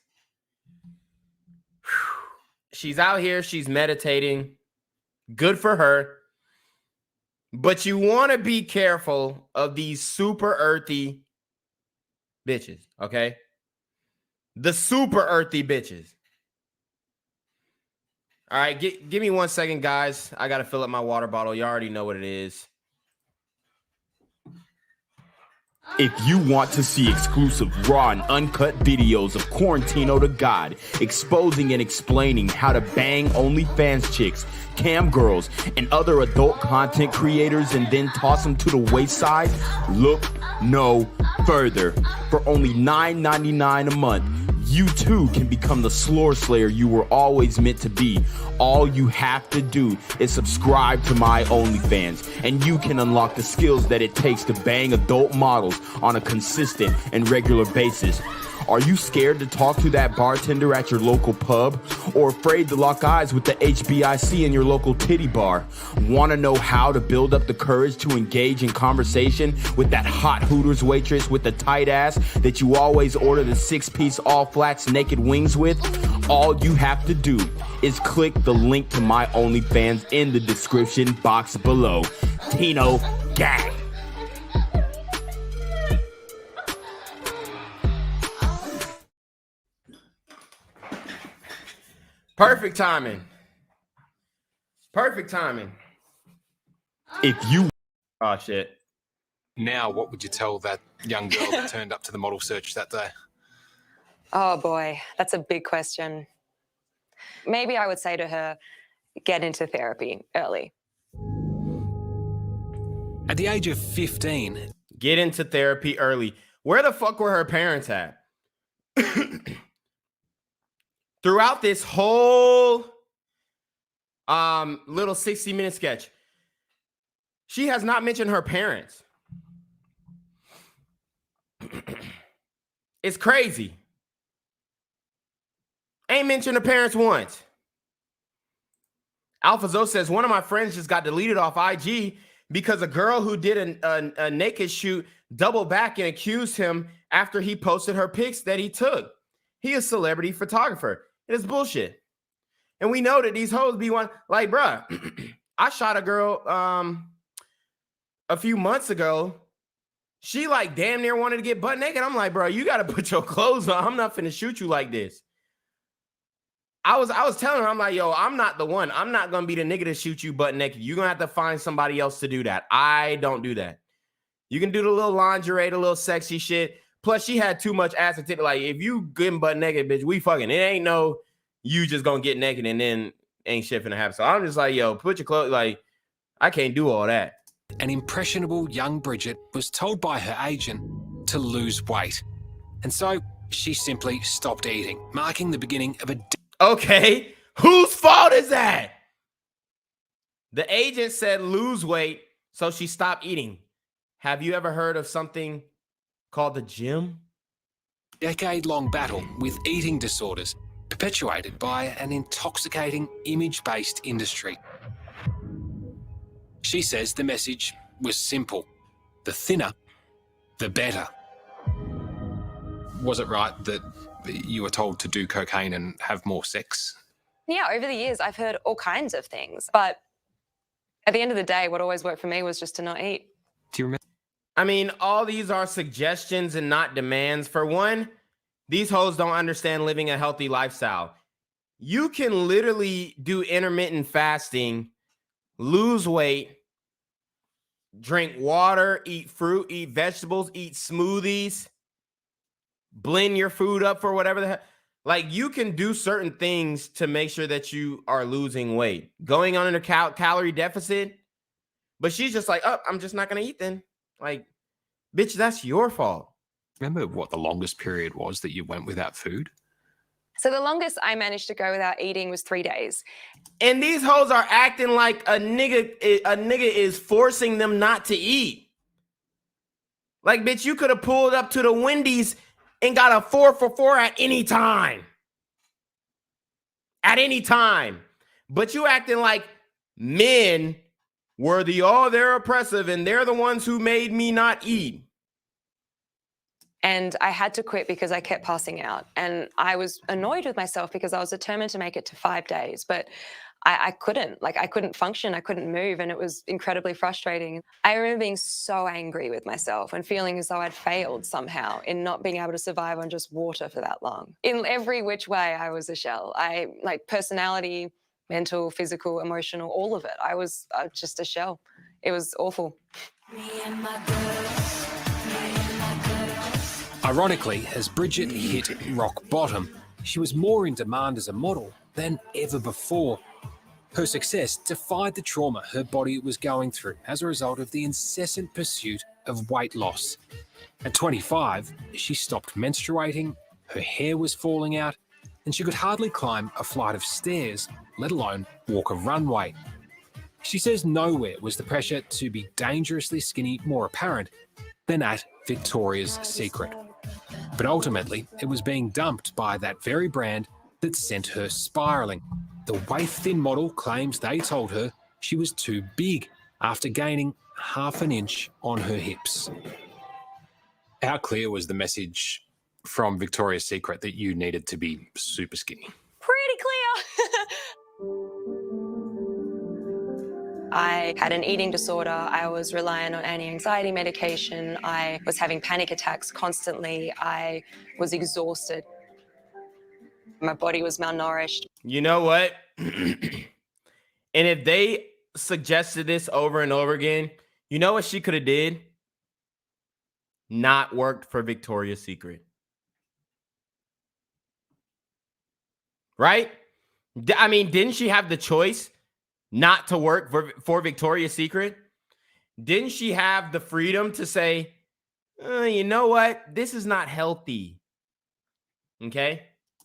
she's out here, she's meditating. Good for her. But you want to be careful of these super earthy bitches, okay? The super earthy bitches. All right, give me 1 second, guys. I got to fill up my water bottle. You already know what it is. If you want to see exclusive raw and uncut videos of Quarantino Da GAWD exposing and explaining how to bang OnlyFans chicks, cam girls, and other adult content creators and then toss them to the wayside, look no further. For only $9.99 a month, you too can become the Slore Slayer you were always meant to be. All you have to do is subscribe to my OnlyFans, and you can unlock the skills that it takes to bang adult models on a consistent and regular basis. Are you scared to talk to that bartender at your local pub? Or afraid to lock eyes with the HBIC in your local titty bar? Want to know how to build up the courage to engage in conversation with that hot Hooters waitress with the tight ass that you always order the 6-piece all flats naked wings with? All you have to do is click the link to my OnlyFans in the description box below. Tino Gang. Perfect timing. Perfect timing. If you... Oh, shit. Now, what would you tell that young girl that turned up to the model search that day? Oh boy, that's a big question. Maybe I would say to her, get into therapy early. At the age of 15... Get into therapy early. Where the fuck were her parents at? Throughout this whole little 60-minute sketch, she has not mentioned her parents. It's crazy. Ain't mentioned her parents once. AlphaZo says, one of my friends just got deleted off IG because a girl who did a naked shoot doubled back and accused him after he posted her pics that he took. He is a celebrity photographer. It is bullshit. And we know that these hoes be one, like, bruh, I shot a girl a few months ago. She like damn near wanted to get butt naked. I'm like, bro, you got to put your clothes on. I'm not finna shoot you like this. I was telling her, I'm like, yo, I'm not the one. I'm not going to be the nigga to shoot you butt naked. You're going to have to find somebody else to do that. I don't do that. You can do the little lingerie, the little sexy shit. Plus, she had too much ass and tip. Like, if you getting butt naked, bitch, we fucking. It ain't no you just gonna get naked and then ain't shit finna happen. So I'm just like, yo, put your clothes. Like, I can't do all that. An impressionable young Bridget was told by her agent to lose weight. And so she simply stopped eating, marking the beginning of a... Okay, whose fault is that? The agent said lose weight, so she stopped eating. Have you ever heard of something called the gym? Decade-long battle with eating disorders perpetuated by an intoxicating image-based industry. She says the message was simple. The thinner, the better. Was it right that you were told to do cocaine and have more sex? Yeah, over the years, I've heard all kinds of things. But at the end of the day, what always worked for me was just to not eat. Do you remember? I mean, all these are suggestions and not demands. For one, these hoes don't understand living a healthy lifestyle. You can literally do intermittent fasting, lose weight, drink water, eat fruit, eat vegetables, eat smoothies, blend your food up for whatever the hell. Like, you can do certain things to make sure that you are losing weight. Going on a calorie deficit, but she's just like, oh, I'm just not going to eat then. Like, Bitch, that's your fault. Remember what the longest period was that you went without food? So the longest I managed to go without eating was 3 days. And these hoes are acting like a nigga is forcing them not to eat. Like, bitch, you could have pulled up to the Wendy's and got a 4 for $4 at any time. At any time. But you acting like men were they're oppressive and they're the ones who made me not eat. And I had to quit because I kept passing out. And I was annoyed with myself because I was determined to make it to 5 days. But I couldn't. Like, I couldn't function. I couldn't move. And it was incredibly frustrating. I remember being so angry with myself and feeling as though I'd failed somehow in not being able to survive on just water for that long. In every which way, I was a shell. Personality, mental, physical, emotional, all of it. I was just a shell. It was awful. Ironically, as Bridget hit rock bottom, she was more in demand as a model than ever before. Her success defied the trauma her body was going through as a result of the incessant pursuit of weight loss. At 25, she stopped menstruating, her hair was falling out, and she could hardly climb a flight of stairs, let alone walk a runway. She says nowhere was the pressure to be dangerously skinny more apparent than at Victoria's Secret. But ultimately, it was being dumped by that very brand that sent her spiraling. The waif-thin model claims they told her she was too big after gaining half an inch on her hips. How clear was the message from Victoria's Secret that you needed to be super skinny? Pretty clear. I had an eating disorder. I was reliant on anti-anxiety medication. I was having panic attacks constantly. I was exhausted. My body was malnourished. You know what? And if they suggested this over and over again, you know what she could have did? Not worked for Victoria's Secret. Right? I mean, didn't she have the choice not to work for Victoria's Secret? Didn't she have the freedom to say, you know what? This is not healthy. Okay?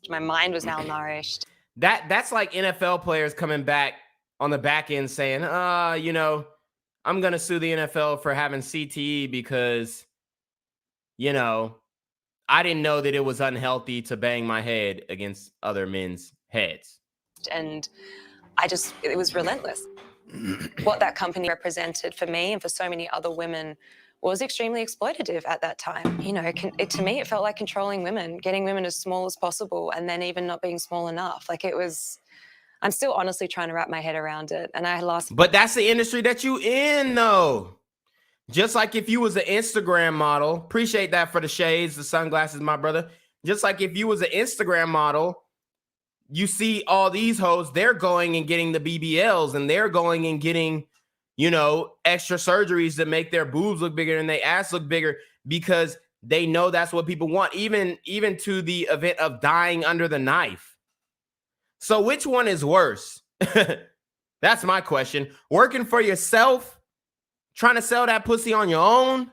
My mind was malnourished. That's like NFL players coming back on the back end saying, I'm going to sue the NFL for having CTE because, I didn't know that it was unhealthy to bang my head against other men's heads. And it was relentless. What that company represented for me and for so many other women was extremely exploitative at that time. To me, it felt like controlling women, getting women as small as possible, and then even not being small enough. I'm still honestly trying to wrap my head around it. And I lost. But that's the industry that you in, though. Just like if you was an Instagram model, appreciate that for the shades, the sunglasses, my brother. Just like if you was an Instagram model, you see all these hoes, they're going and getting the BBLs and they're going and getting, extra surgeries that make their boobs look bigger and their ass look bigger because they know that's what people want, even to the event of dying under the knife. So which one is worse? That's my question. Working for yourself, trying to sell that pussy on your own,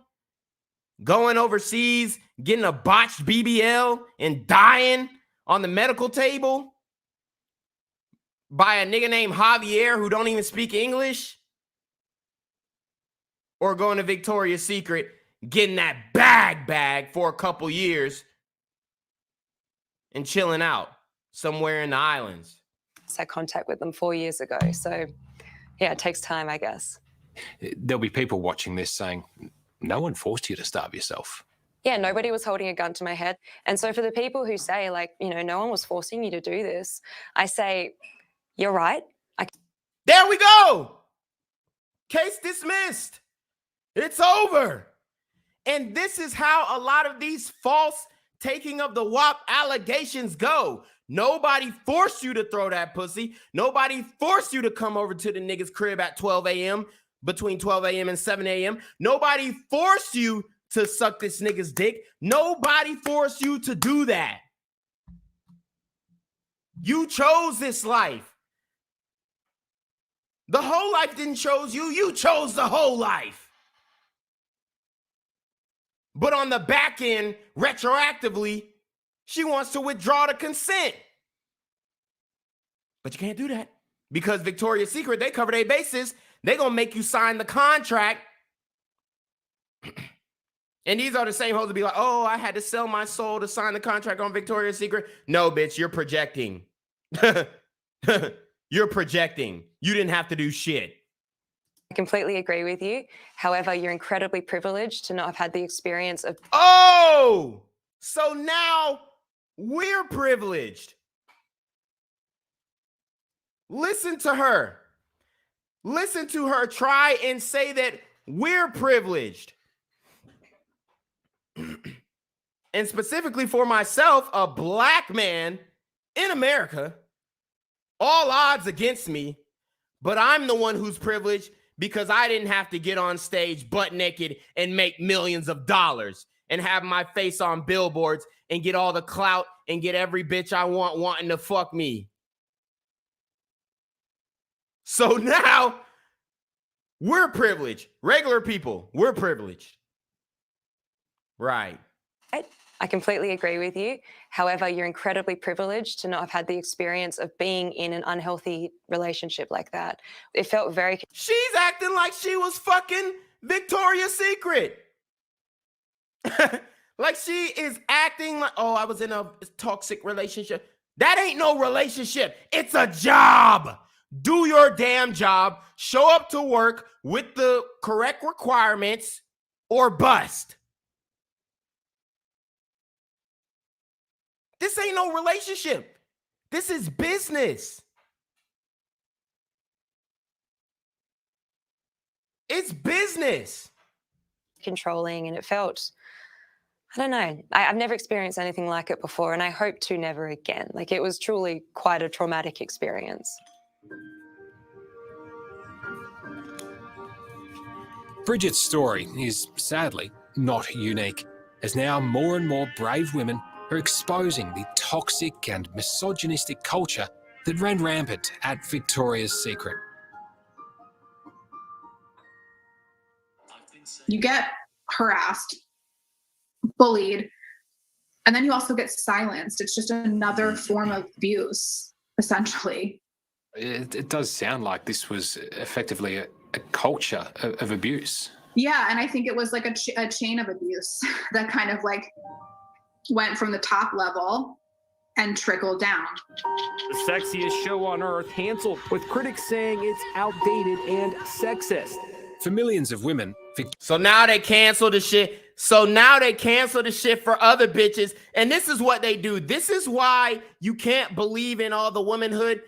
going overseas, getting a botched BBL and dying on the medical table by a nigga named Javier who don't even speak English, or going to Victoria's Secret, getting that bag for a couple years and chilling out somewhere in the islands. I had contact with them 4 years ago. So yeah, it takes time, I guess. There'll be people watching this saying, no one forced you to starve yourself. Yeah, nobody was holding a gun to my head. And so for the people who say, no one was forcing you to do this, I say, you're right. There we go. Case dismissed. It's over. And this is how a lot of these false taking of the WAP allegations go. Nobody forced you to throw that pussy. Nobody forced you to come over to the nigga's crib at 12 a.m., between 12 a.m. and 7 a.m. Nobody forced you to suck this nigga's dick. Nobody forced you to do that. You chose this life. The whole life didn't choose you. You chose the whole life. but on the back end, retroactively, she wants to withdraw the consent. But you can't do that because Victoria's Secret, they cover their bases. They're going to make you sign the contract. And these are the same hoes to be like, oh, I had to sell my soul to sign the contract on Victoria's Secret. No, bitch, you're projecting. You're projecting. You didn't have to do shit. I completely agree with you. However, you're incredibly privileged to not have had the experience of... Oh, so now we're privileged. Listen to her. Listen to her try and say that we're privileged. And specifically for myself, a black man in America, all odds against me, but I'm the one who's privileged because I didn't have to get on stage butt naked and make millions of dollars and have my face on billboards and get all the clout and get every bitch I want wanting to fuck me. So now we're privileged. Regular people, we're privileged. Right. I completely agree with you. However, you're incredibly privileged to not have had the experience of being in an unhealthy relationship like that. It felt very... She's acting like she was fucking Victoria's Secret. Like she is acting like, oh, I was in a toxic relationship. That ain't no relationship. It's a job. Do your damn job. Show up to work with the correct requirements or bust. This ain't no relationship. This is business. It's business. Controlling, and it felt, I don't know, I've never experienced anything like it before, and I hope to never again. Like, it was truly quite a traumatic experience. Bridget's story is sadly not unique, as now more and more brave women are exposing the toxic and misogynistic culture that ran rampant at Victoria's Secret. You get harassed, bullied, and then you also get silenced. It's just another form of abuse, essentially. It does sound like this was effectively a culture of abuse. Yeah, and I think it was like a chain of abuse that kind of like went from the top level and trickled down. The sexiest show on earth canceled, with critics saying it's outdated and sexist. For millions of women, so now they cancel the shit. So now they cancel the shit for other bitches. And this is what they do. This is why you can't believe in all the womanhood.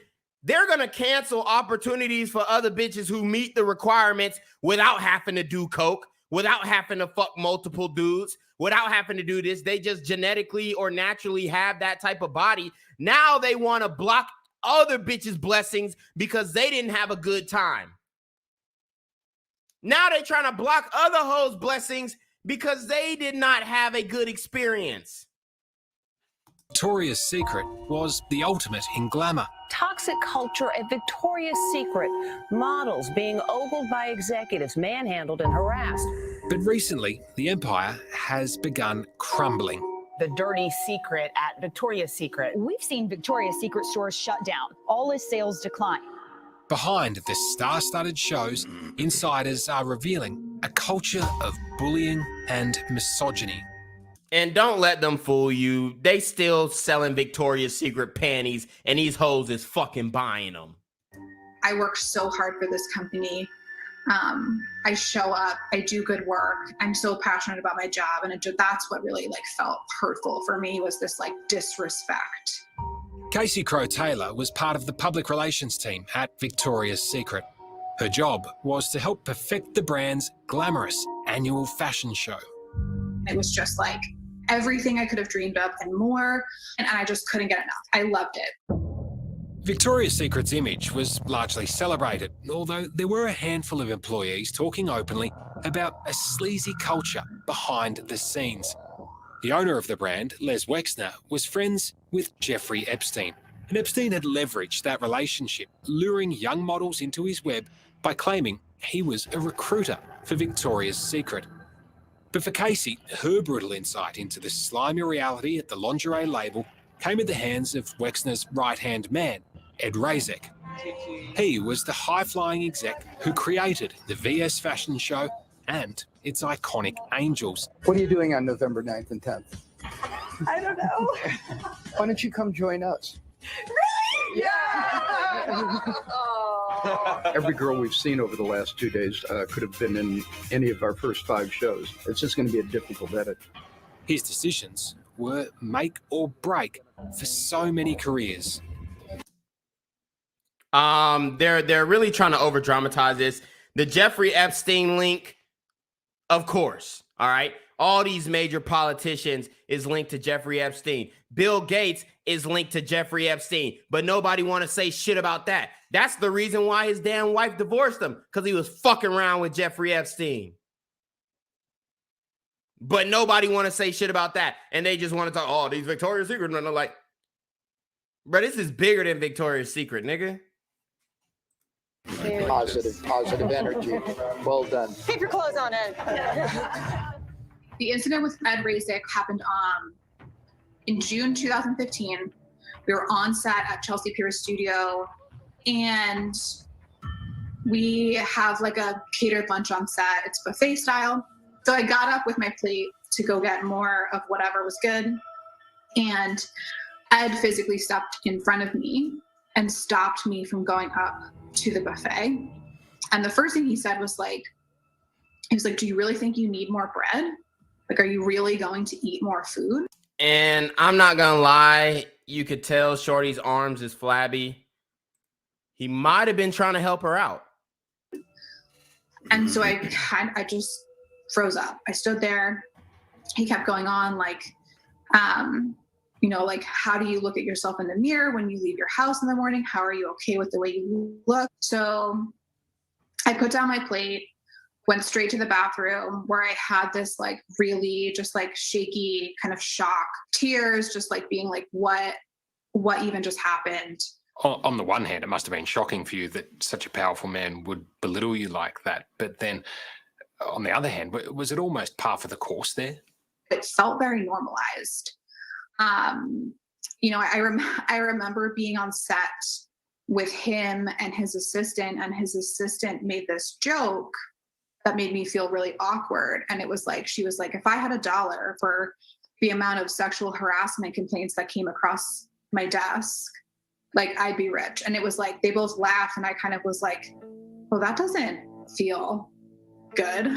They're going to cancel opportunities for other bitches who meet the requirements without having to do coke, without having to fuck multiple dudes, without having to do this. They just genetically or naturally have that type of body. Now they want to block other bitches' blessings because they didn't have a good time. Now they're trying to block other hoes' blessings because they did not have a good experience. Victoria's Secret was the ultimate in glamour. Toxic culture at Victoria's Secret. Models being ogled by executives, manhandled and harassed. But recently, the empire has begun crumbling. The dirty secret at Victoria's Secret. We've seen Victoria's Secret stores shut down. All its sales decline. Behind the star-studded shows, insiders are revealing a culture of bullying and misogyny. And don't let them fool you. They still selling Victoria's Secret panties, and these hoes is fucking buying them. I work so hard for this company. I show up, I do good work. I'm so passionate about my job, and that's what really like felt hurtful for me, was this like disrespect. Casey Crowe-Taylor was part of the public relations team at Victoria's Secret. Her job was to help perfect the brand's glamorous annual fashion show. It was just like everything I could have dreamed of and more, and I just couldn't get enough. I loved it. Victoria's Secret's image was largely celebrated, although there were a handful of employees talking openly about a sleazy culture behind the scenes. The owner of the brand, Les Wexner, was friends with Jeffrey Epstein, and Epstein had leveraged that relationship, luring young models into his web by claiming he was a recruiter for Victoria's Secret. But for Casey, her brutal insight into the slimy reality at the lingerie label came at the hands of Wexner's right-hand man, Ed Razek. He was the high-flying exec who created the VS fashion show and its iconic angels. What are you doing on November 9th and 10th? I don't know. Why don't you come join us? Really? Yeah. Every girl we've seen over the last 2 days could have been in any of our first 5 shows. It's just going to be a difficult edit. His decisions were make or break for so many careers. They're really trying to over dramatize this. The Jeffrey Epstein link, of course. All right. All these major politicians is linked to Jeffrey Epstein. Bill Gates is linked to Jeffrey Epstein, but nobody want to say shit about that. That's the reason why his damn wife divorced him, because he was fucking around with Jeffrey Epstein. But nobody want to say shit about that. And they just want to talk, oh, these Victoria's Secret. And they're like, bro, this is bigger than Victoria's Secret, nigga. Positive energy. Well done. Keep your clothes on, Ed. The incident with Ed Razek happened in June 2015. We were on set at Chelsea Pierce Studio, and we have like a catered lunch on set. It's buffet style. So I got up with my plate to go get more of whatever was good, and Ed physically stepped in front of me and stopped me from going up to the buffet. And the first thing he said was like, he was like, do you really think you need more bread? Like, are you really going to eat more food? And I'm not gonna lie, you could tell Shorty's arms is flabby. He might have been trying to help her out. And so I just froze up. I stood there. He kept going on like, you know, like, how do you look at yourself in the mirror when you leave your house in the morning? How are you okay with the way you look? So I put down my plate, went straight to the bathroom where I had this like really just like shaky kind of shock, tears, just like being like, what even just happened? On the one hand, it must have been shocking for you that such a powerful man would belittle you like that. But then on the other hand, was it almost par for the course there? It felt very normalized. You know, I remember being on set with him and his assistant made this joke that made me feel really awkward. And it was like, she was like, if I had $1 for the amount of sexual harassment complaints that came across my desk, like, I'd be rich. And it was like, they both laughed. And I kind of was like, well, that doesn't feel good.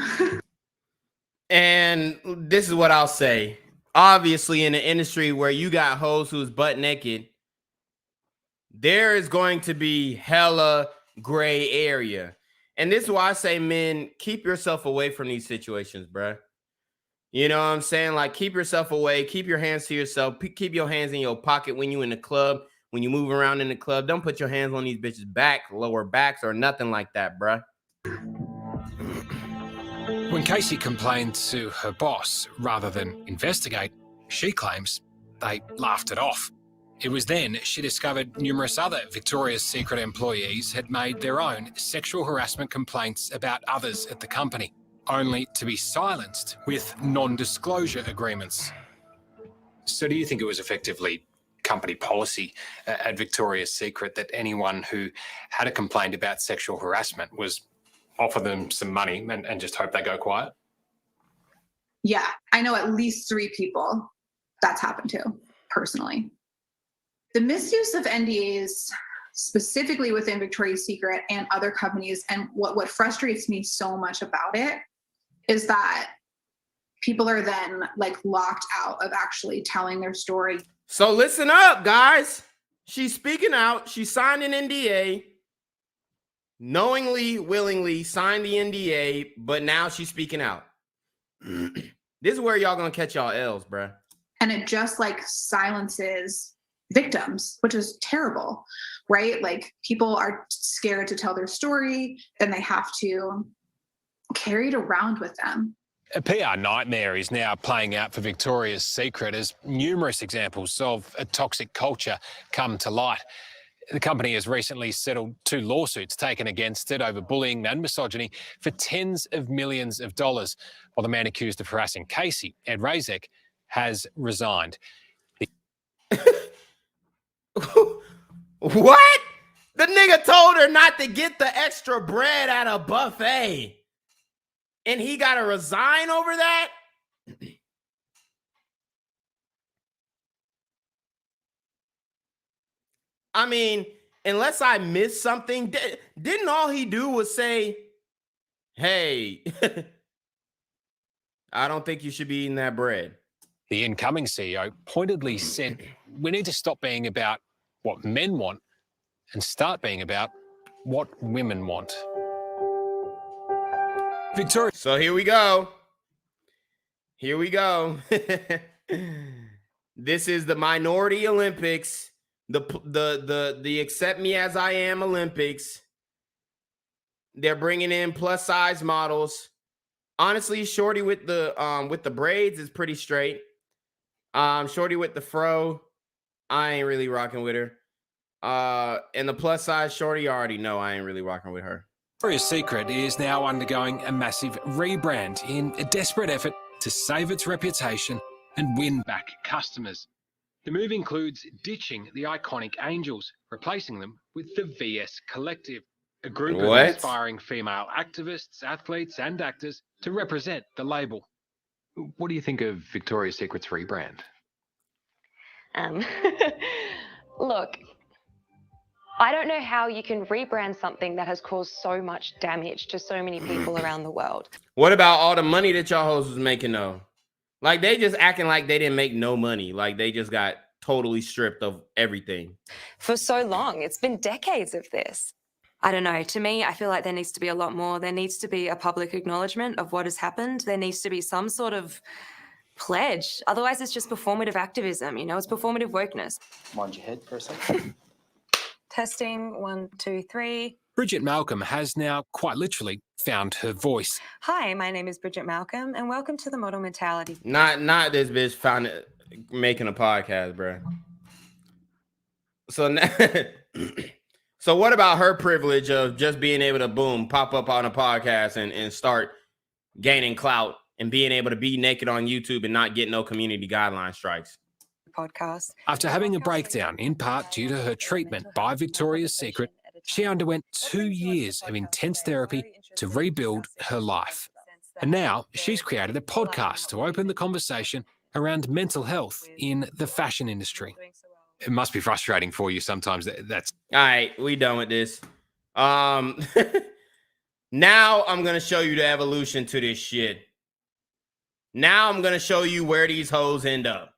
And this is what I'll say. Obviously, in an industry where you got hoes who's butt naked, there is going to be hella gray area. And this is why I say, men, keep yourself away from these situations, bruh. You know what I'm saying? Like, keep yourself away. Keep your hands to yourself. Keep your hands in your pocket when you in the club. When you move around in the club, don't put your hands on these bitches' back, lower backs, or nothing like that, bruh. When Casey complained to her boss rather than investigate, she claims they laughed it off. It was then she discovered numerous other Victoria's Secret employees had made their own sexual harassment complaints about others at the company, only to be silenced with non-disclosure agreements. So do you think it was effectively company policy at Victoria's Secret that anyone who had a complaint about sexual harassment was offer them some money and just hope they go quiet? Yeah, I know at least 3 people that's happened to, personally. The misuse of NDAs, specifically within Victoria's Secret and other companies, and what frustrates me so much about it is that people are then like locked out of actually telling their story. So listen up, guys. She's speaking out. She signed an NDA. Knowingly, willingly signed the NDA, but now she's speaking out. This is where y'all gonna catch y'all L's, bruh. And it just like silences victims, which is terrible, right? Like, people are scared to tell their story, and they have to carry it around with them. A PR nightmare is now playing out for Victoria's Secret as numerous examples of a toxic culture come to light. The company has recently settled 2 lawsuits taken against it over bullying and misogyny for tens of millions of dollars, while the man accused of harassing Casey, Ed Razek, has resigned. What? The nigga told her not to get the extra bread at a buffet. And he got to resign over that? I mean, unless I missed something, didn't all he do was say, hey, I don't think you should be eating that bread. The incoming CEO pointedly said, we need to stop being about what men want and start being about what women want. Victoria. So here we go. Here we go. This is the Minority Olympics. The Accept Me As I Am Olympics. They're bringing in plus size models. Honestly, Shorty with the braids is pretty straight. Shorty with the fro, I ain't really rocking with her. And the plus size Shorty, you already know I ain't really rocking with her. Victoria's Secret is now undergoing a massive rebrand in a desperate effort to save its reputation and win back customers. The move includes ditching the iconic Angels, replacing them with the VS Collective, a group of inspiring female activists, athletes, and actors to represent the label. What do you think of Victoria's Secret's rebrand? Look, I don't know how you can rebrand something that has caused so much damage to so many people around the world. What about all the money that y'all hoes was making though? Like they just acting like they didn't make no money. Like they just got totally stripped of everything. For so long, it's been decades of this. I don't know. To me, I feel like there needs to be a lot more. There needs to be a public acknowledgement of what has happened. There needs to be some sort of pledge. Otherwise, it's just performative activism. You know, it's performative wokeness. Mind your head for a second. Testing, 1, 2, 3. Bridget Malcolm has now quite literally found her voice. Hi, my name is Bridget Malcolm, and welcome to the Model Mentality. Not this bitch found it making a podcast, bro. So now, so what about her privilege of just being able to boom, pop up on a podcast and start gaining clout and being able to be naked on YouTube and not get no community guideline strikes? Podcast. After having a breakdown, in part due to her treatment by Victoria's Secret, she underwent 2 years of intense therapy to rebuild her life. And now she's created a podcast to open the conversation around mental health in the fashion industry. It must be frustrating for you sometimes. That's all right. We done with this. Now I'm gonna show you the evolution to this shit. Now I'm gonna show you where these hoes end up.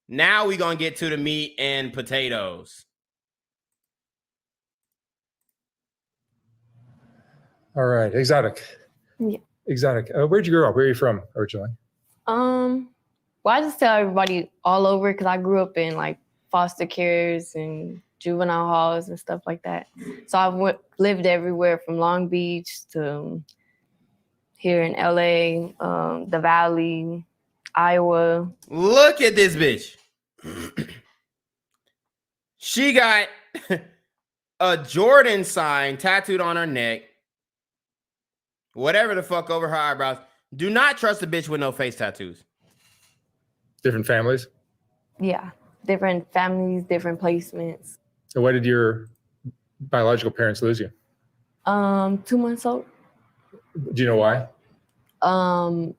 Now we gonna get to the meat and potatoes. All right, Exotic. Yeah. Exotic. Where'd you grow up? Where are you from originally? Well, I just tell everybody all over because I grew up in like foster cares and juvenile halls and stuff like that. So I lived everywhere from Long Beach to here in LA, the Valley, Iowa. Look at this bitch. She got a Jordan sign tattooed on her neck. Whatever the fuck over her eyebrows. Do not trust a bitch with no face tattoos. Different families? Yeah, different families, different placements. So why did your biological parents lose you? 2 months old. Do you know why? I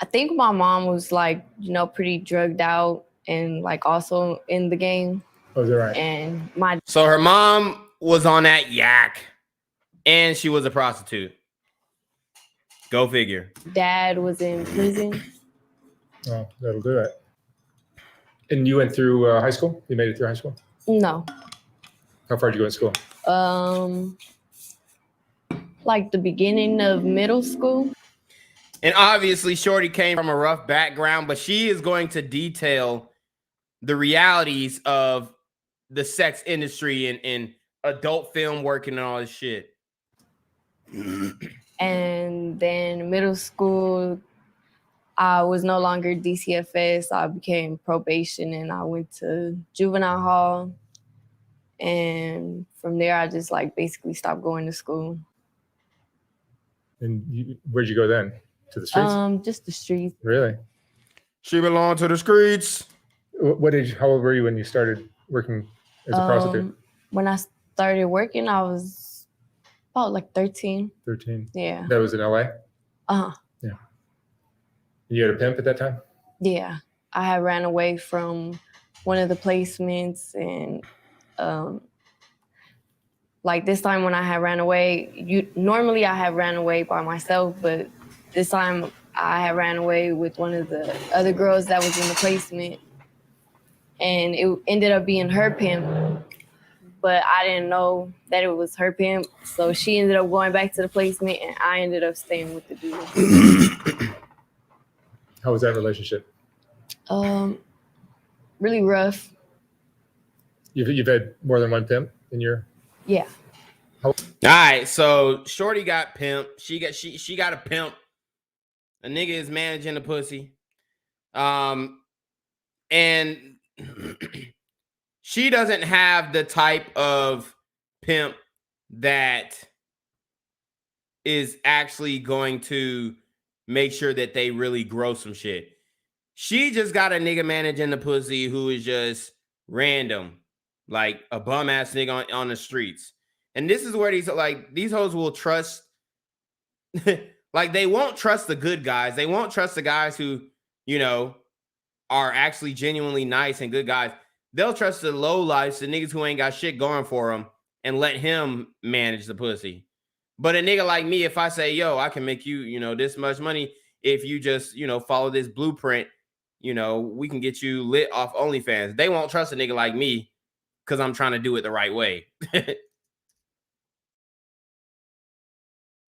think my mom was like, you know, pretty drugged out and like also in the game. Oh, is that right? And so her mom was on that yak and she was a prostitute. Go figure. Dad was in prison. Oh, that'll do it. And you went through high school? You made it through high school? No. How far did you go in school? Like the beginning of middle school. And obviously, Shorty came from a rough background, but she is going to detail the realities of the sex industry and adult film working and all this shit. And then middle school, I was no longer DCFS. I became probation, and I went to juvenile hall. And from there, I just like basically stopped going to school. And where'd you go then? To the streets? Just the streets. Really? She belonged to the streets. What age? How old were you when you started working as a prostitute? When I started working, I was about like 13. 13. Yeah. That was in LA? Uh-huh. Yeah. You had a pimp at that time? Yeah. I had ran away from one of the placements, and like this time when I had ran away, normally I had ran away by myself, but this time I had ran away with one of the other girls that was in the placement, and it ended up being her pimp, but I didn't know that it was her pimp. So she ended up going back to the placement, and I ended up staying with the dude. How was that relationship? Really rough. You've had more than one pimp in your? Yeah. All right, so Shorty got pimp. She got a pimp. A nigga is managing the pussy. And she doesn't have the type of pimp that is actually going to make sure that they really grow some shit. She just got a nigga managing the pussy who is just random, like a bum ass nigga on the streets. And this is where these hoes will trust. Like, they won't trust the good guys. They won't trust the guys who, you know, are actually genuinely nice and good guys. They'll trust the low lives, the niggas who ain't got shit going for them, and let him manage the pussy. But a nigga like me, if I say, yo, I can make you, you know, this much money if you just, you know, follow this blueprint, you know, we can get you lit off OnlyFans. They won't trust a nigga like me because I'm trying to do it the right way.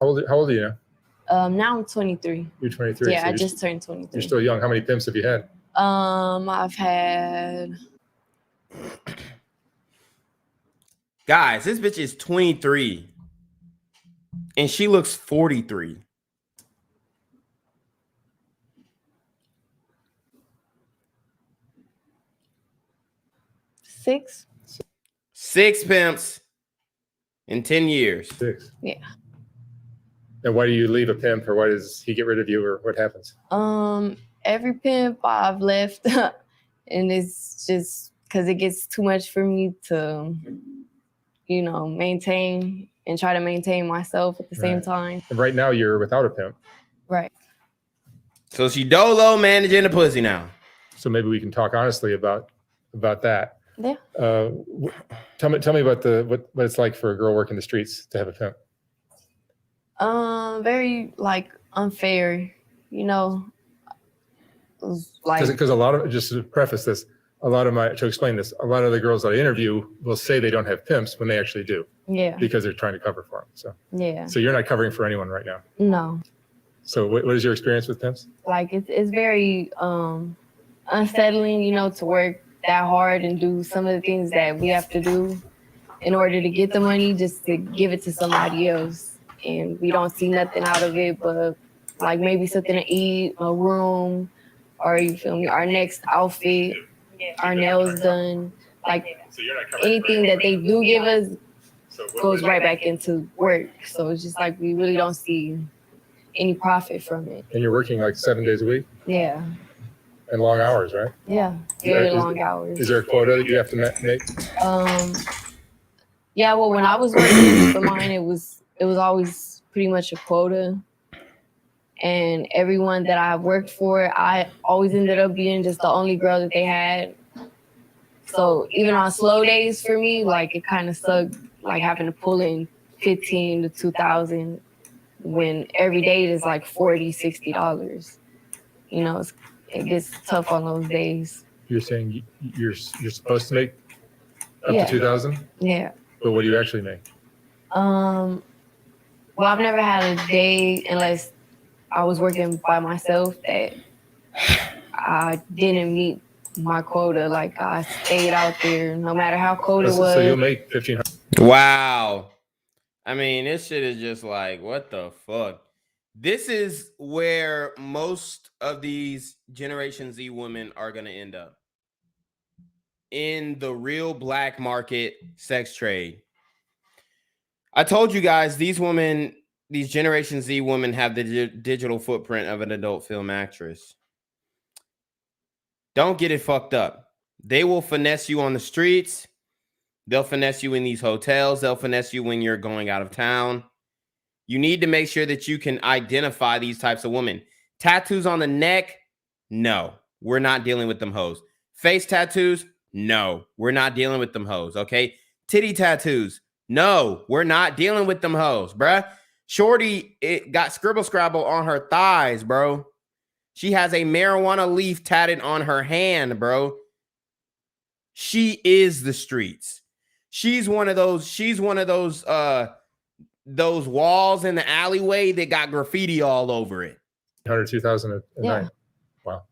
How old are you now? Now I'm 23. You're 23. Yeah, so I just turned 23. You're still young. How many pimps have you had? I've had... Guys, this bitch is 23. And she looks 43. Six pimps in 10 years. 6. Yeah. And why do you leave a pimp, or why does he get rid of you, or what happens? Every pimp I've left, and it's just because it gets too much for me to, you know, maintain and try to maintain myself at the same time. And right now you're without a pimp. Right. So she dolo managing the pussy now. So maybe we can talk honestly about that. Yeah. Tell me about what it's like for a girl working the streets to have a pimp. Very like unfair, you know. Like, because a lot of, just to preface this, to explain this, a lot of the girls that I interview will say they don't have pimps when they actually do. Yeah. Because they're trying to cover for them. So yeah. So you're not covering for anyone right now. No. So what is your experience with pimps? Like it's very unsettling, you know, to work that hard and do some of the things that we have to do in order to get the money, just to give it to somebody else. And we don't see nothing out of it, but like maybe something to eat, a room, or you feel me, our next outfit, our nails done, like anything that they do give us goes right back into work. So it's just like we really don't see any profit from it. And you're working like 7 days a week? Yeah. And long hours, right? Yeah, very long hours. Is there a quota that you have to make? Yeah, well, when I was working for mine, it was always pretty much a quota. And everyone that I worked for, I always ended up being just the only girl that they had. So even on slow days for me, like it kind of sucked, like having to pull in 15 to 2,000 when every day is like $40, $60. You know, it gets tough on those days. You're saying you're supposed to make up Yeah. to 2,000? Yeah. But what do you actually make? Well, I've never had a day unless I was working by myself that I didn't meet my quota. Like I stayed out there no matter how cold it was. So you'll make 1,500. Wow. I mean, this shit is just like, what the fuck? This is where most of these Generation Z women are going to end up. In the real black market sex trade. I told you guys, these women, these Generation Z women have the digital footprint of an adult film actress. Don't get it fucked up. They will finesse you on the streets. They'll finesse you in these hotels. They'll finesse you when you're going out of town. You need to make sure that you can identify these types of women. Tattoos on the neck? No, we're not dealing with them hoes. Face tattoos? No, we're not dealing with them hoes, okay? Titty tattoos? No, we're not dealing with them hoes, bruh. Shorty, it got scribble scrabble on her thighs, bro. She has a marijuana leaf tatted on her hand, bro. She is the streets. She's one of those walls in the alleyway that got graffiti all over it. 102,009. Yeah. Wow.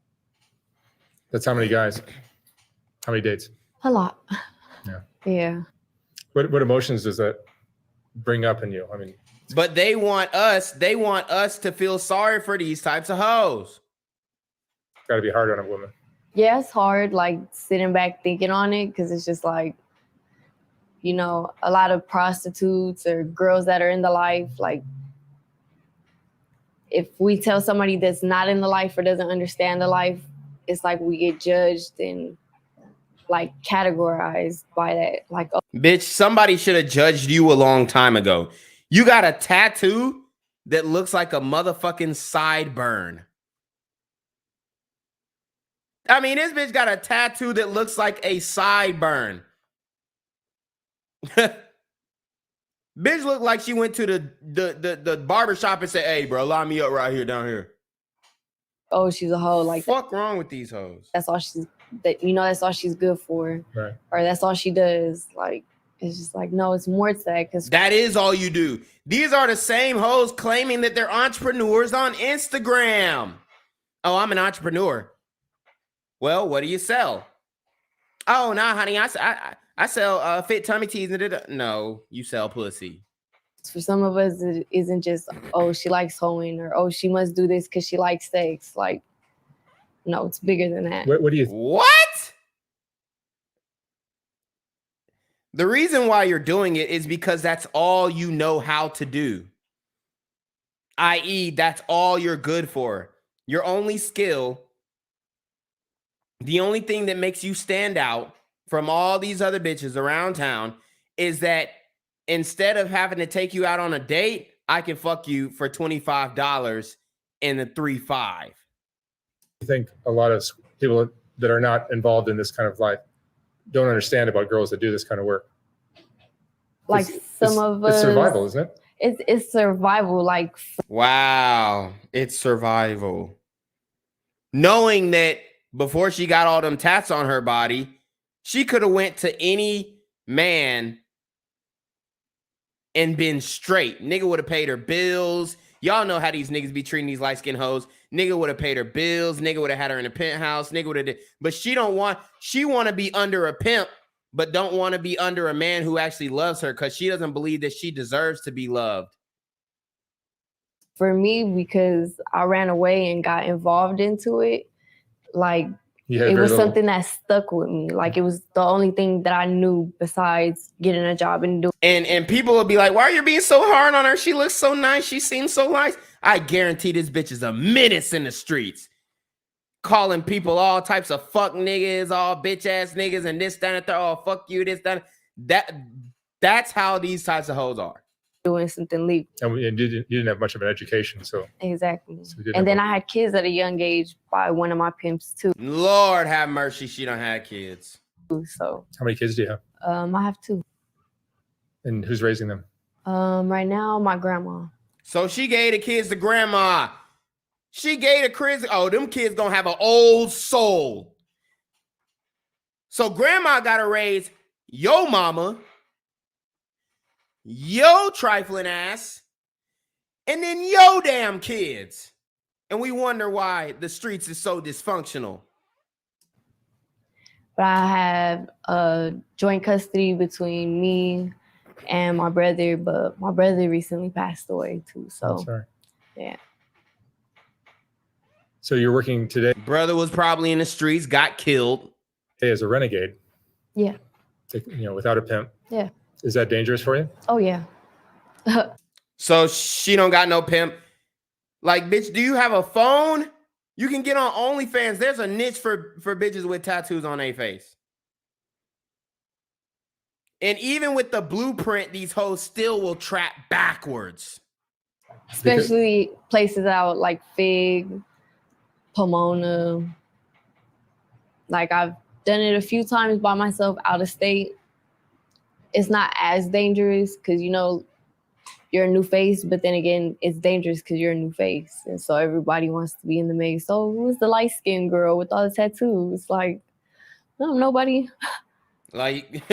That's how many guys? How many dates? A lot. Yeah. Yeah. What emotions does that bring up in you? I mean, but they want us to feel sorry for these types of hoes. Got to be hard on a woman. Yeah, it's hard, like sitting back thinking on it, because it's just like, you know, a lot of prostitutes or girls that are in the life, like if we tell somebody that's not in the life or doesn't understand the life, it's like we get judged and like categorized by that. Like, oh. Bitch, somebody should have judged you a long time ago. You got a tattoo that looks like a motherfucking sideburn. I mean, this bitch got a tattoo that looks like a sideburn. Bitch looked like she went to the barbershop and said, "Hey, bro, line me up right here, down here." Oh, she's a hoe. Like, fuck wrong with these hoes? That's all she's, that's all she's good for. Right. Or that's all she does. Like, it's just like, no, it's more to that. Because that is all you do. These are the same hoes claiming that they're entrepreneurs on Instagram. Oh, I'm an entrepreneur. Well, what do you sell? Oh, nah, honey, I sell fit tummy teas. No, you sell pussy. For some of us, it isn't just, oh, she likes hoeing, or oh, she must do this because she likes sex. Like, no, it's bigger than that. What do you? What? The reason why you're doing it is because that's all you know how to do. I.e., that's all you're good for. Your only skill, the only thing that makes you stand out from all these other bitches around town is that instead of having to take you out on a date, I can fuck you for $25 in a 3-5. I think a lot of people that are not involved in this kind of life don't understand about girls that do this kind of work. Like some of us, it's survival, isn't it? It's survival. Like, wow, it's survival. Knowing that before she got all them tats on her body, she could have went to any man and been straight. Nigga would have paid her bills. Y'all know how these niggas be treating these light-skinned hoes. Nigga would have paid her bills. Nigga would have had her in a penthouse. Nigga would have did. But she want to be under a pimp, but don't want to be under a man who actually loves her because she doesn't believe that she deserves to be loved. For me, because I ran away and got involved into it, like, it was something that stuck with me. Like, it was the only thing that I knew besides getting a job and doing. And people will be like, why are you being so hard on her? She looks so nice. She seems so nice. I guarantee this bitch is a menace in the streets. Calling people all types of fuck niggas, all bitch ass niggas, and this, that, and that. Oh, fuck you, this, that. That's how these types of hoes are. Doing something legal. And you didn't have much of an education, so. Exactly. And then I had kids at a young age by one of my pimps too. Lord have mercy, she don't have kids. So. How many kids do you have? I have 2. And who's raising them? Right now, my grandma. So she gave the kids to grandma. She gave the kids. Oh, them kids gonna have an old soul. So grandma gotta raise yo mama, yo trifling ass, and then yo damn kids. And we wonder why the streets is so dysfunctional. But I have joint custody between me and my brother, but my brother recently passed away too. So, I'm sorry. Yeah. So you're working today? Brother was probably in the streets, got killed. As a renegade. Yeah. Without a pimp. Yeah. Is that dangerous for you? Oh yeah. So she don't got no pimp. Like, bitch, do you have a phone? You can get on OnlyFans. There's a niche for bitches with tattoos on their face. And even with the blueprint, these hoes still will trap backwards. Especially places out like Fig, Pomona. Like I've done it a few times by myself out of state. It's not as dangerous because you're a new face, but then again, it's dangerous because you're a new face. And so everybody wants to be in the mix. So who's the light-skinned girl with all the tattoos? Like, no, nobody. Like,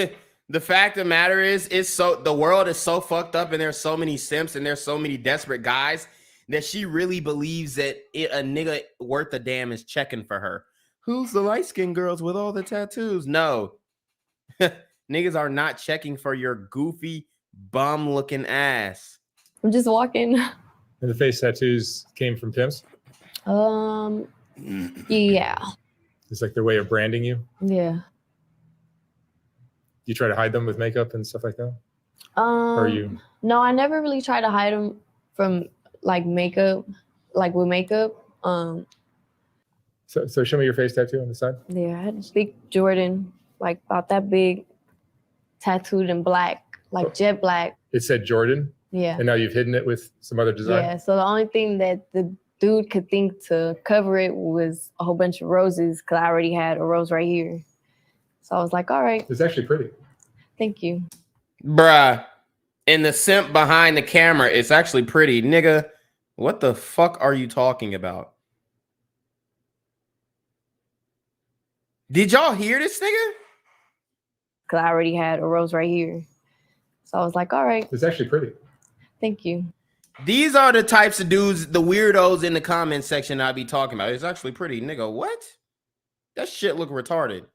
the fact of the matter is the world is so fucked up and there's so many simps and there's so many desperate guys that she really believes that a nigga worth a damn is checking for her. Who's the light-skinned girls with all the tattoos? No. Niggas are not checking for your goofy, bum-looking ass. I'm just walking. And the face tattoos came from pimps? Yeah. It's like their way of branding you? Yeah. You try to hide them with makeup and stuff like that? Or you? No, I never really try to hide them from like makeup, like with makeup. So show me your face tattoo on the side. Yeah, I had a big Jordan, like about that big, tattooed in black, like jet black. It said Jordan? Yeah. And now you've hidden it with some other design? Yeah, so the only thing that the dude could think to cover it was a whole bunch of roses because I already had a rose right here. So I was like, all right. It's actually pretty. Thank you. Bruh, and the simp behind the camera, it's actually pretty. Nigga, what the fuck are you talking about? Did y'all hear this nigga? Because I already had a rose right here. So I was like, all right. It's actually pretty. Thank you. These are the types of dudes, the weirdos in the comment section I be talking about. It's actually pretty. Nigga, what? That shit look retarded.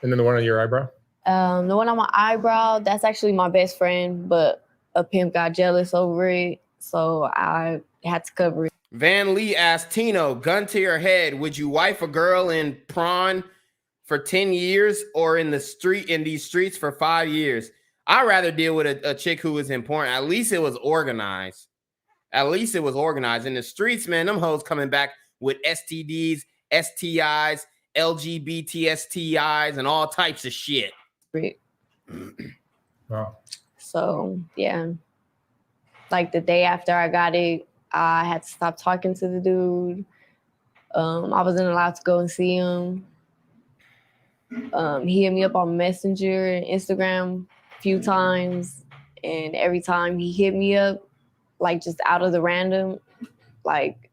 And then the one on your eyebrow? The one on my eyebrow, that's actually my best friend, but a pimp got jealous over it. So I had to cover it. Van Lee asked Tino, gun to your head, would you wife a girl in prawn for 10 years or in these streets for 5 years? I'd rather deal with a chick who was in porn. At least it was organized. At least it was organized. In the streets, man, them hoes coming back with STDs, STIs, LGBT STIs, and all types of shit. Wow. So, yeah. Like the day after I got it, I had to stop talking to the dude. I wasn't allowed to go and see him. He hit me up on Messenger and Instagram a few times. And every time he hit me up, like just out of the random, like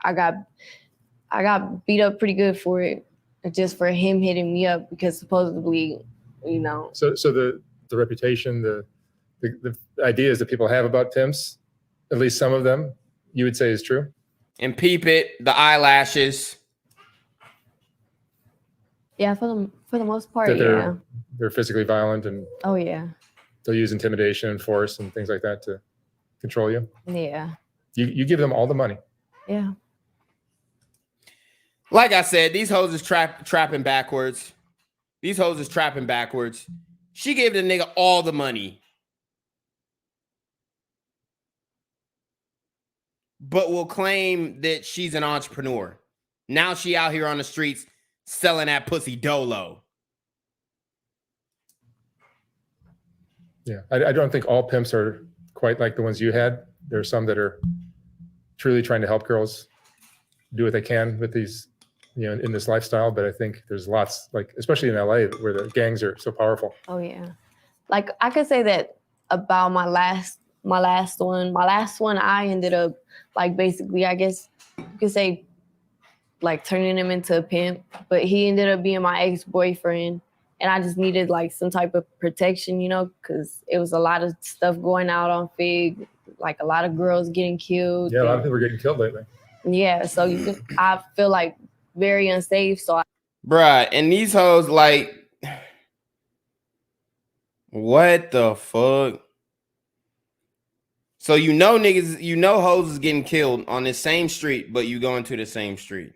I got beat up pretty good for it, just for him hitting me up because supposedly, So the reputation, the ideas that people have about pimps, at least some of them, you would say is true? And peep it, the eyelashes. Yeah, for the most part, that they're physically violent and oh yeah. They'll use intimidation and force and things like that to control you. Yeah. You give them all the money. Yeah. Like I said, these hoes is trapping backwards. These hoes is trapping backwards. She gave the nigga all the money. But will claim that she's an entrepreneur. Now she out here on the streets selling that pussy dolo. Yeah, I don't think all pimps are quite like the ones you had. There are some that are truly trying to help girls do what they can with these, in this lifestyle. But I think there's lots, like especially in LA, where the gangs are so powerful. Oh yeah, like I could say that about my last one. My last one, I ended up like basically, I guess you could say, like turning him into a pimp. But he ended up being my ex-boyfriend. And I just needed like some type of protection, because it was a lot of stuff going out on Fig, like a lot of girls getting killed. Yeah, a lot of people are getting killed lately. Yeah, so I feel like very unsafe. So Bruh, and these hoes like, what the fuck? So niggas, hoes is getting killed on this same street, but you going to the same street.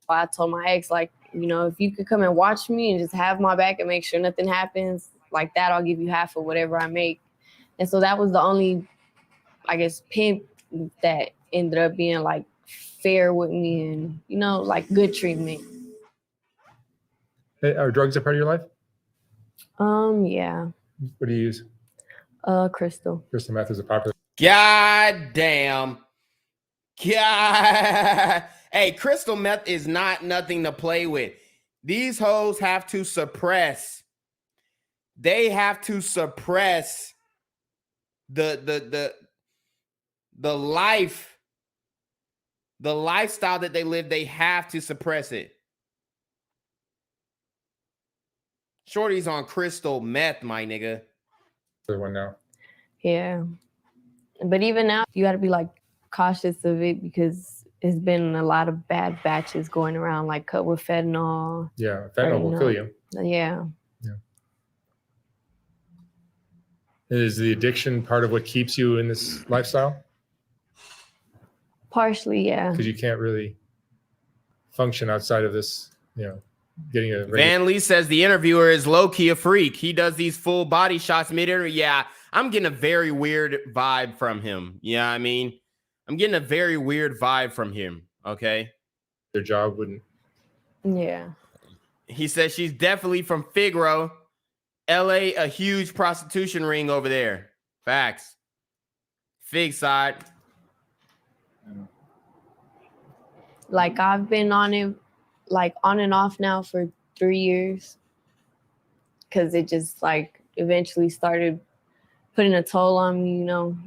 I told my ex, like, you know, if you could come and watch me and just have my back and make sure nothing happens like that, I'll give you half of whatever I make. And so that was the only, I guess, pimp that ended up being like fair with me and, you know, like good treatment. Hey, are drugs a part of your life? Yeah. What do you use? Crystal. Crystal meth is a popular. God damn. God. Hey, crystal meth is not nothing to play with. These hoes have to suppress. They have to suppress the life, the lifestyle that they live. They have to suppress it. Shorty's on crystal meth, my nigga. The one now. Yeah. But even now, you got to be like cautious of it because it's been a lot of bad batches going around, like cut with fentanyl. Yeah, fentanyl will kill you. Yeah. Is the addiction part of what keeps you in this lifestyle? Partially, yeah. Because you can't really function outside of this, you know, getting a Van Lee says the interviewer is low-key a freak. He does these full body shots mid-interview. Yeah, I'm getting a very weird vibe from him. Yeah, I mean, I'm getting a very weird vibe from him, okay? Their job wouldn't. Yeah. He says she's definitely from Figaro. LA, a huge prostitution ring over there. Facts. Fig side. Like I've been on it, like on and off now for 3 years. Cause it just like eventually started putting a toll on me, you know.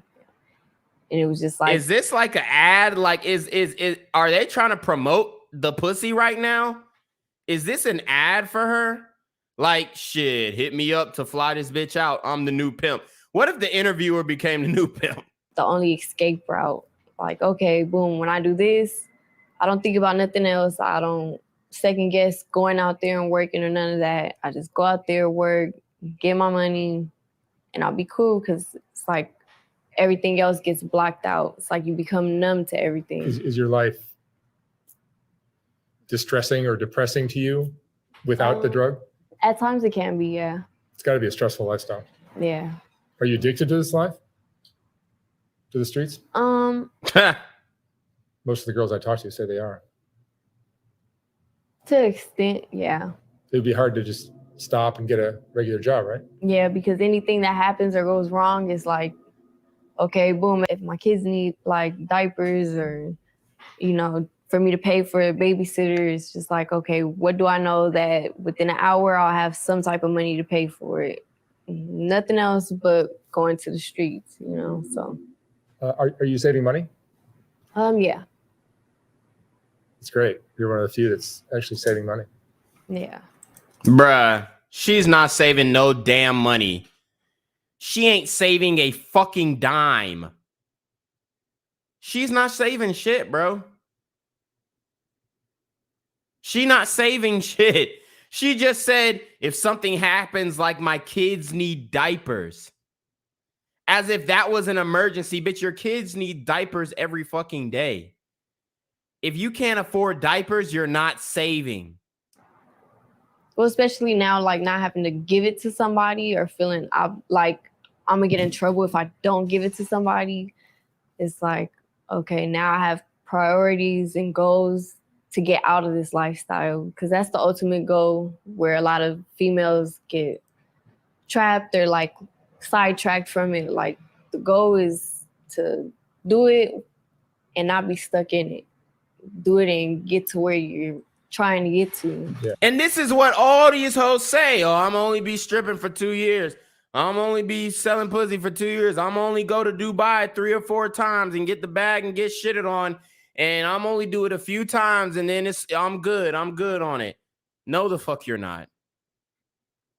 And it was just like, is this like an ad? Like, is are they trying to promote the pussy right now? Is this an ad for her? Like, shit, hit me up to fly this bitch out. I'm the new pimp. What if the interviewer became the new pimp? the only escape route. Like, okay, boom, when I do this, I don't think about nothing else. I don't second guess going out there and working or none of that. I just go out there, work, get my money, and I'll be cool because it's like everything else gets blocked out. It's like you become numb to everything. Is your life distressing or depressing to you without the drug? At times it can be, yeah. It's got to be a stressful lifestyle. Yeah. Are you addicted to this life? To the streets? Most of the girls I talk to say they are. To an extent, yeah. It'd be hard to just stop and get a regular job, right? Yeah, because anything that happens or goes wrong is like, okay, boom, if my kids need like diapers or, you know, for me to pay for a babysitter, it's just like, okay, what do I know that within an hour I'll have some type of money to pay for it? Nothing else but going to the streets, you know, so. Are you saving money? Yeah. It's great. You're one of the few that's actually saving money. Yeah. Bruh, she's not saving no damn money. She ain't saving a fucking dime. She's not saving shit, bro. She not saving shit. She just said, if something happens, like my kids need diapers. As if that was an emergency. Bitch, your kids need diapers every fucking day. If you can't afford diapers, you're not saving. Well, especially now, like not having to give it to somebody or feeling like I'm gonna get in trouble if I don't give it to somebody. It's like, okay, now I have priorities and goals to get out of this lifestyle, because that's the ultimate goal where a lot of females get trapped or like sidetracked from it. Like the goal is to do it and not be stuck in it. Do it and get to where you're trying to get to. Yeah. And this is what all these hoes say. Oh, I'm only be stripping for 2 years. I'm only be selling pussy for 2 years. I'm only go to Dubai 3 or 4 times and get the bag and get shitted on. And I'm only do it a few times and then I'm good. I'm good on it. No, the fuck you're not.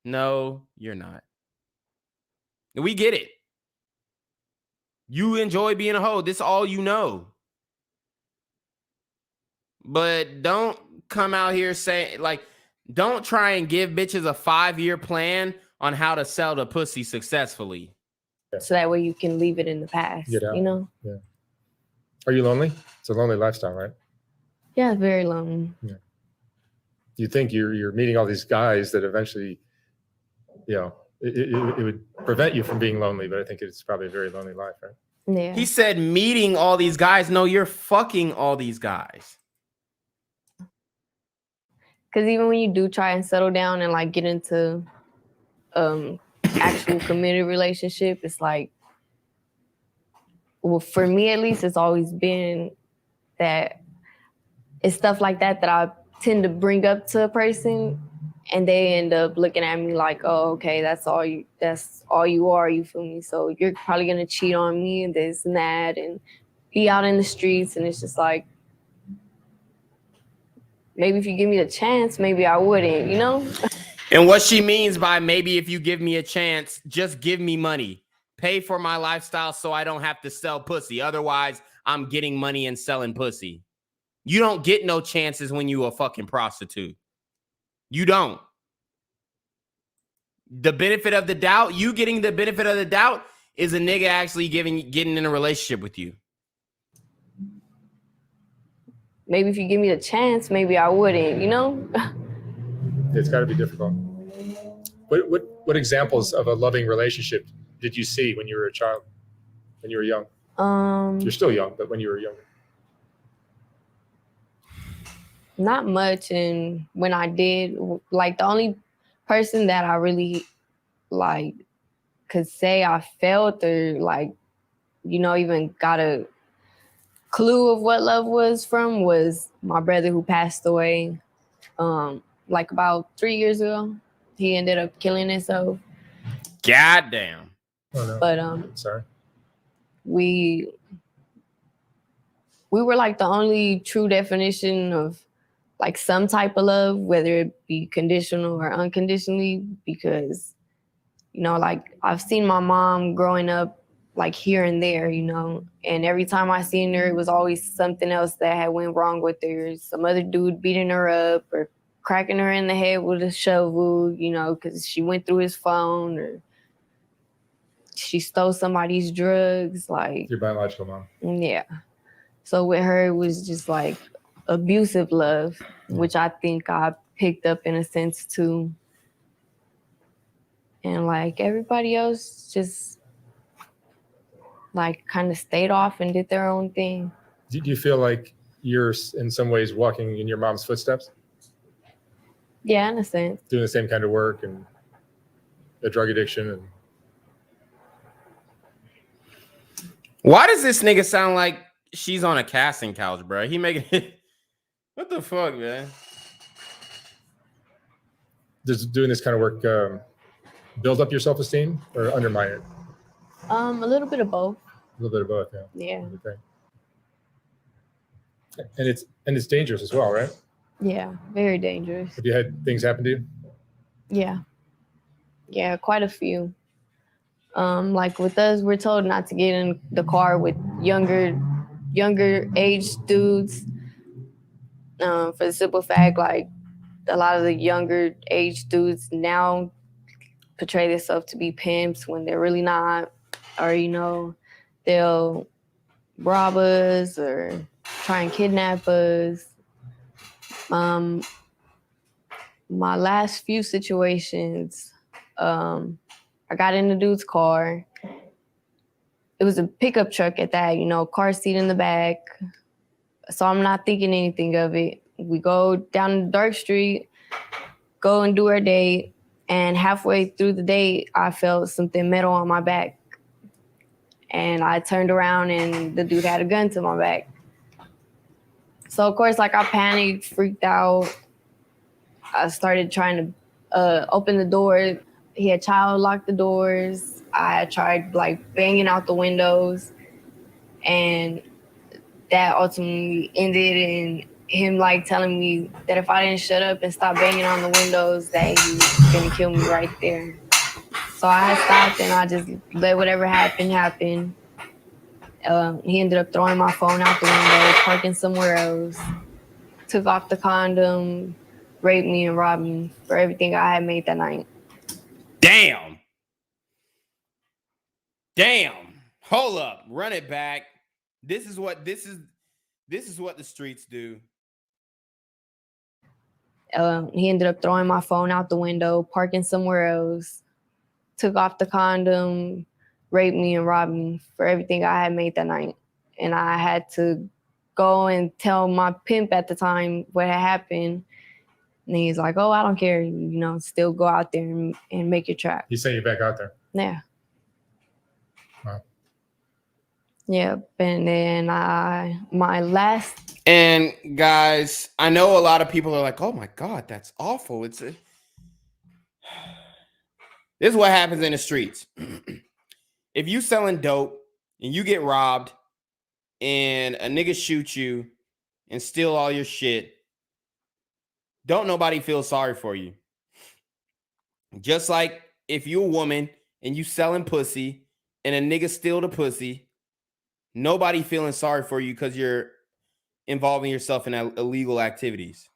No, you're not. We get it. You enjoy being a hoe. This is all you know. But don't come out here saying, like, don't try and give bitches a 5-year plan on how to sell the pussy successfully. So that way you can leave it in the past, Get out. you know? Yeah. Are you lonely? It's a lonely lifestyle, right? Yeah, very lonely. Yeah. you think you're meeting all these guys that eventually, it would prevent you from being lonely, but I think it's probably a very lonely life, right? Yeah. He said meeting all these guys. No, you're fucking all these guys. Because even when you do try and settle down and like get into actual committed relationship, it's like, well, for me at least, it's always been that it's stuff like that I tend to bring up to a person, and they end up looking at me like, oh, okay, that's all you are, you feel me? So you're probably gonna cheat on me and this and that and be out in the streets, and it's just like, maybe if you give me the chance, maybe I wouldn't, you know? And what she means by maybe if you give me a chance, just give me money. Pay for my lifestyle so I don't have to sell pussy. Otherwise, I'm getting money and selling pussy. You don't get no chances when you a fucking prostitute. You don't. The benefit of the doubt, you getting the benefit of the doubt is a nigga actually getting in a relationship with you. Maybe if you give me the chance, maybe I wouldn't, you know? It's got to be difficult. What examples of a loving relationship did you see when you were a child, when you were young? You're still young, but when you were younger. Not much. And when I did, like the only person that I really like could say I felt or like, you know, even got a clue of what love was from was my brother who passed away like about 3 years ago. He ended up killing himself. Goddamn. Oh, no. But sorry. We were like the only true definition of like some type of love, whether it be conditional or unconditionally, because, you know, like I've seen my mom growing up like here and there, you know, and every time I seen her, it was always something else that had went wrong with her. Some other dude beating her up or cracking her in the head with a shovel, you know, because she went through his phone, or she stole somebody's drugs. Like, Your biological mom. yeah. So with her, it was just like abusive love, which I think I picked up in a sense too. And like everybody else just like kind of stayed off and did their own thing. Do you feel like you're in some ways walking in your mom's footsteps? Yeah, in a sense. Doing the same kind of work and the drug addiction and... Why does this nigga sound like she's on a casting couch, bro? He making it. What the fuck, man? Does doing this kind of work build up your self-esteem or undermine it? A little bit of both. A little bit of both, yeah. Okay. And it's dangerous as well, right? Yeah, very dangerous. Have you had things happen to you? Yeah, quite a few. Like with us, we're told not to get in the car with younger age dudes. For the simple fact, like a lot of the younger age dudes now portray themselves to be pimps when they're really not, or, you know, they'll rob us or try and kidnap us. My last few situations, I got in the dude's car. It was a pickup truck at that, you know, car seat in the back. So I'm not thinking anything of it. We go down the dark street, go and do our date. And halfway through the date, I felt something metal on my back. And I turned around and the dude had a gun to my back. So of course, like I panicked, freaked out. I started trying to open the door. He had child locked the doors. I tried like banging out the windows, and that ultimately ended in him like telling me that if I didn't shut up and stop banging on the windows, that he was gonna kill me right there. So I had stopped and I just let whatever happened happen. He ended up throwing my phone out the window, parking somewhere else, took off the condom, raped me and robbed me for everything I had made that night. Damn. Hold up. Run it back. This is what the streets do. He ended up throwing my phone out the window, parking somewhere else, took off the condom, raped me and robbed me for everything I had made that night. And I had to go and tell my pimp at the time what had happened. And he's like, oh, I don't care. You know, still go out there and make your trap. He sent you back out there. Yeah. Wow. Yeah. And then my last. And guys, I know a lot of people are like, oh my God, that's awful. This is what happens in the streets. If you selling dope and you get robbed and a nigga shoot you and steal all your shit, don't nobody feel sorry for you. Just like if you're a woman and you selling pussy and a nigga steal the pussy, nobody feeling sorry for you because you're involving yourself in illegal activities.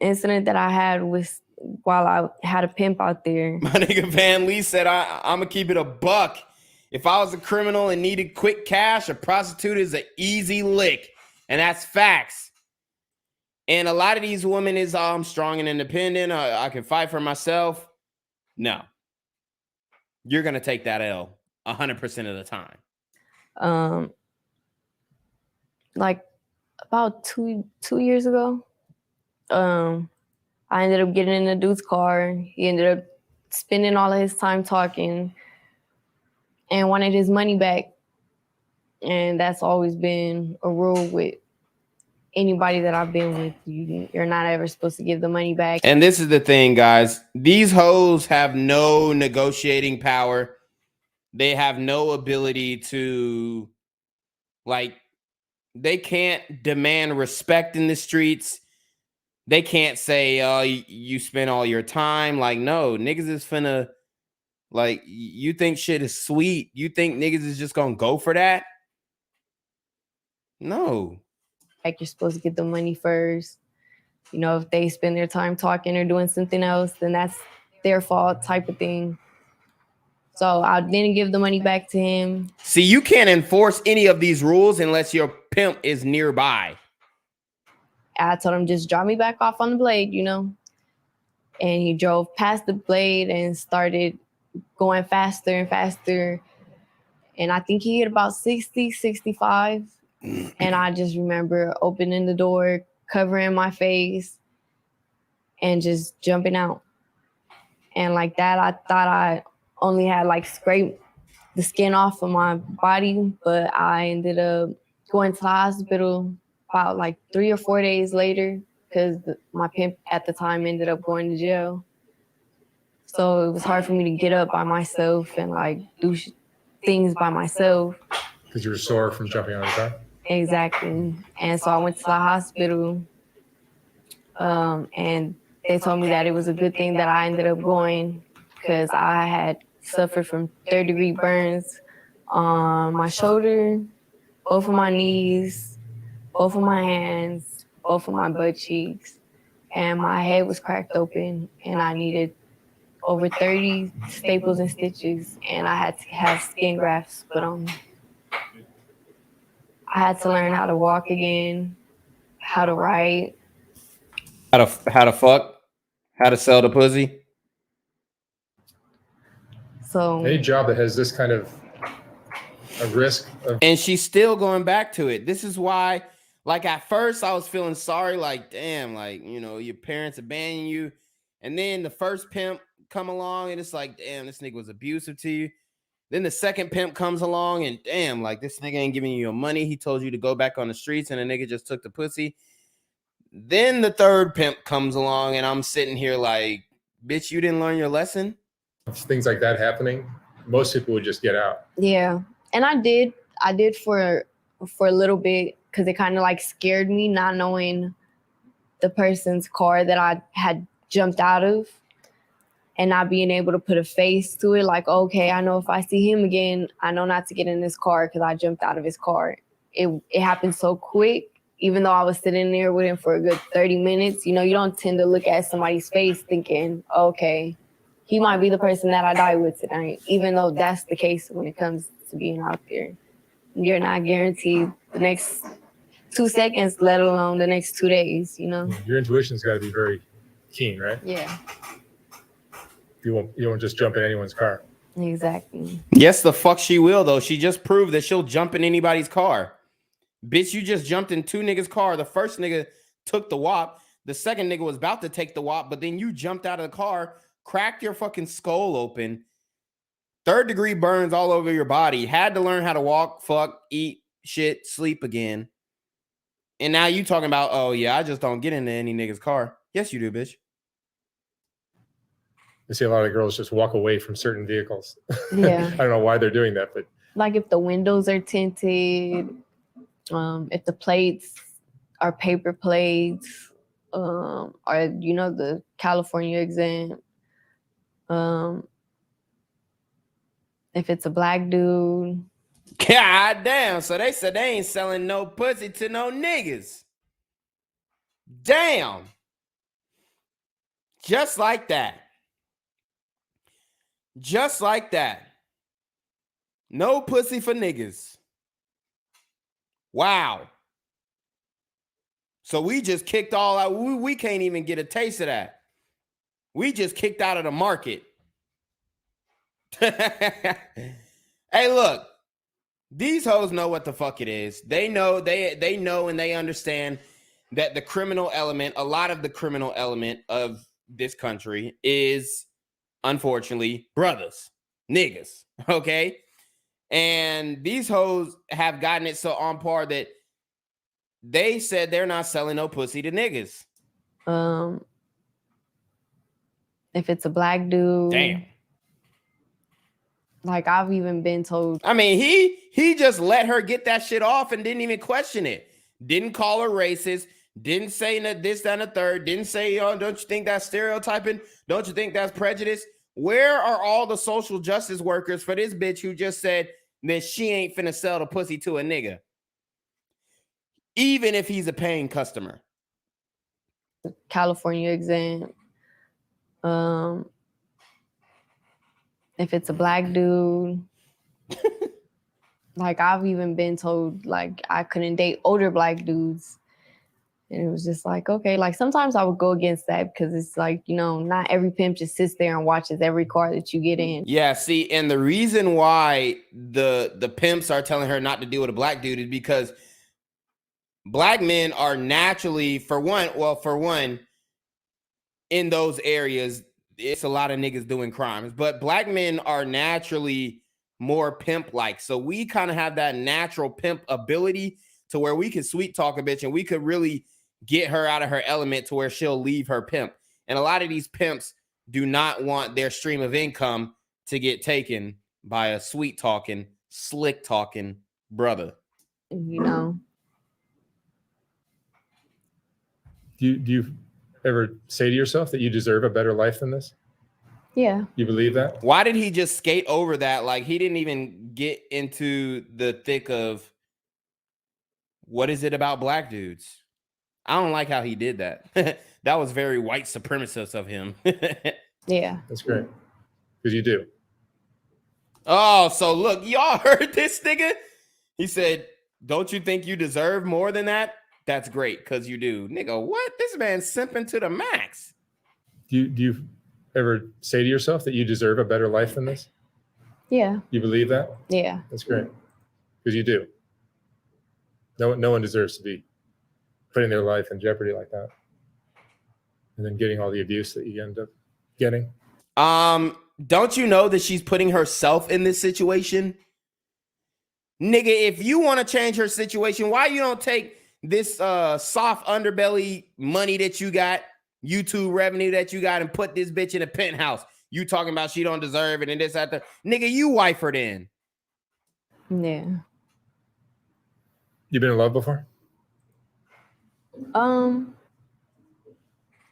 Incident that I had was while I had a pimp out there. My nigga Van Lee said, I'm gonna keep it a buck. If I was a criminal and needed quick cash, a prostitute is an easy lick. And that's facts. And a lot of these women is, oh, I'm strong and independent. I can fight for myself. No. You're going to take that L 100% of the time. Like about two years ago, I ended up getting in a dude's car. He ended up spending all of his time talking and wanted his money back. And that's always been a rule with anybody that I've been with. You're not ever supposed to give the money back. And this is the thing, guys. These hoes have no negotiating power. They have no ability to, like, they can't demand respect in the streets. They can't say, oh, you spent all your time. Like, no, niggas is finna, like, you think shit is sweet. You think niggas is just gonna go for that? No. Like, you're supposed to get the money first. You know, if they spend their time talking or doing something else, then that's their fault type of thing. So I didn't give the money back to him. See, you can't enforce any of these rules unless your pimp is nearby. I told him, just drop me back off on the blade, you know? And he drove past the blade and started going faster and faster. And I think he hit about 60, 65. And I just remember opening the door, covering my face, and just jumping out. And like that, I thought I only had like scraped the skin off of my body, but I ended up going to the hospital about like 3 or 4 days later because my pimp at the time ended up going to jail. So it was hard for me to get up by myself and like do things by myself. Because you were sore from jumping out of the car? Exactly. And so I went to the hospital and they told me that it was a good thing that I ended up going because I had suffered from third-degree burns on my shoulder, both of my knees, both of my hands, both of my butt cheeks, and my head was cracked open and I needed over 30 staples and stitches, and I had to have skin grafts put on me. I had to learn how to walk again, how to write. How to fuck? How to sell the pussy? So any job that has this kind of a risk of, and she's still going back to it. This is why, like, at first I was feeling sorry, like, damn, like, you know, your parents abandon you. And then the first pimp come along and it's like, damn, this nigga was abusive to you. Then the second pimp comes along and damn, like, this nigga ain't giving you your money. He told you to go back on the streets and the nigga just took the pussy. Then the third pimp comes along and I'm sitting here like, bitch, you didn't learn your lesson? things like that happening, most people would just get out. Yeah. And I did for a little bit because it kind of like scared me not knowing the person's car that I had jumped out of and not being able to put a face to it. Like, okay, I know if I see him again, I know not to get in this car because I jumped out of his car. It happened so quick, even though I was sitting there with him for a good 30 minutes. You know, you don't tend to look at somebody's face thinking, okay, he might be the person that I die with tonight, even though that's the case when it comes to being out there. You're not guaranteed the next 2 seconds, let alone the next 2 days, you know? Your intuition's got to be very keen, right? Yeah, You won't just jump in anyone's car. exactly. Yes, the fuck she will, though. She just proved that she'll jump in anybody's car. Bitch, you just jumped in 2 niggas' car. The first nigga took the wop. The second nigga was about to take the wop, but then you jumped out of the car, cracked your fucking skull open, 3rd-degree burns all over your body, had to learn how to walk, fuck, eat, shit, sleep again. And now you talking about, oh, yeah, I just don't get into any nigga's car. Yes, you do, bitch. I see a lot of girls just walk away from certain vehicles. Yeah. I don't know why they're doing that, but Like if the windows are tinted, if the plates are paper plates, or, you know, the California exempt, if it's a black dude. God damn. So they said they ain't selling no pussy to no niggas. Damn. Just like that. Just like that. No pussy for niggas. Wow. So we just kicked all out. We can't even get a taste of that. We just kicked out of the market. Hey, look. These hoes know what the fuck it is. They know, they know and they understand that the criminal element, a lot of the criminal element of this country is, unfortunately, brothers, niggas, okay? And these hoes have gotten it so on par that they said they're not selling no pussy to niggas. If it's a black dude. Damn. Like I've even been told. I mean, he just let her get that shit off and didn't even question it. Didn't call her racist. Didn't say that this, that, and the third. Didn't say, oh, don't you think that's stereotyping? Don't you think that's prejudice? Where are all the social justice workers for this bitch who just said that she ain't finna sell the pussy to a nigga? Even if he's a paying customer. California exempt. If it's a black dude. Like I've even been told like I couldn't date older black dudes. And it was just like, okay, like sometimes I would go against that because it's like, you know, not every pimp just sits there and watches every car that you get in. Yeah, see, and the reason why the pimps are telling her not to deal with a black dude is because black men are naturally, for one, in those areas, it's a lot of niggas doing crimes, but black men are naturally more pimp-like. So we kind of have that natural pimp ability to where we can sweet talk a bitch and we could really get her out of her element to where she'll leave her pimp. And a lot of these pimps do not want their stream of income to get taken by a sweet talking, slick talking brother. You know. Do you ever say to yourself that you deserve a better life than this? Yeah. You believe that? Why did he just skate over that? Like he didn't even get into the thick of what is it about black dudes? I don't like how he did that. That was very white supremacist of him. Yeah. That's great. Because you do. Oh, so look, y'all heard this nigga? He said, don't you think you deserve more than that? That's great, because you do. Nigga, what? This man's simping to the max. Do you ever say to yourself that you deserve a better life than this? Yeah. You believe that? Yeah. That's great. Because you do. No one deserves to be putting their life in jeopardy like that. And then getting all the abuse that you end up getting. Don't you know that she's putting herself in this situation? Nigga, if you want to change her situation, why you don't take this soft underbelly money that you got, YouTube revenue that you got, and put this bitch in a penthouse? You talking about she don't deserve it and this, that, nigga, you wife her then. Yeah. You been in love before?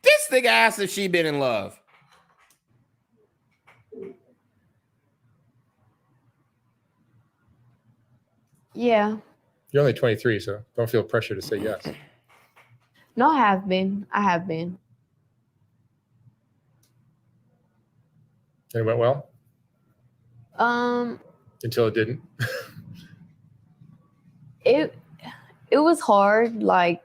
This nigga asked if she been in love. Yeah. You're only 23, so don't feel pressure to say yes. No, I have been. And it went well? Until it didn't? It was hard, like,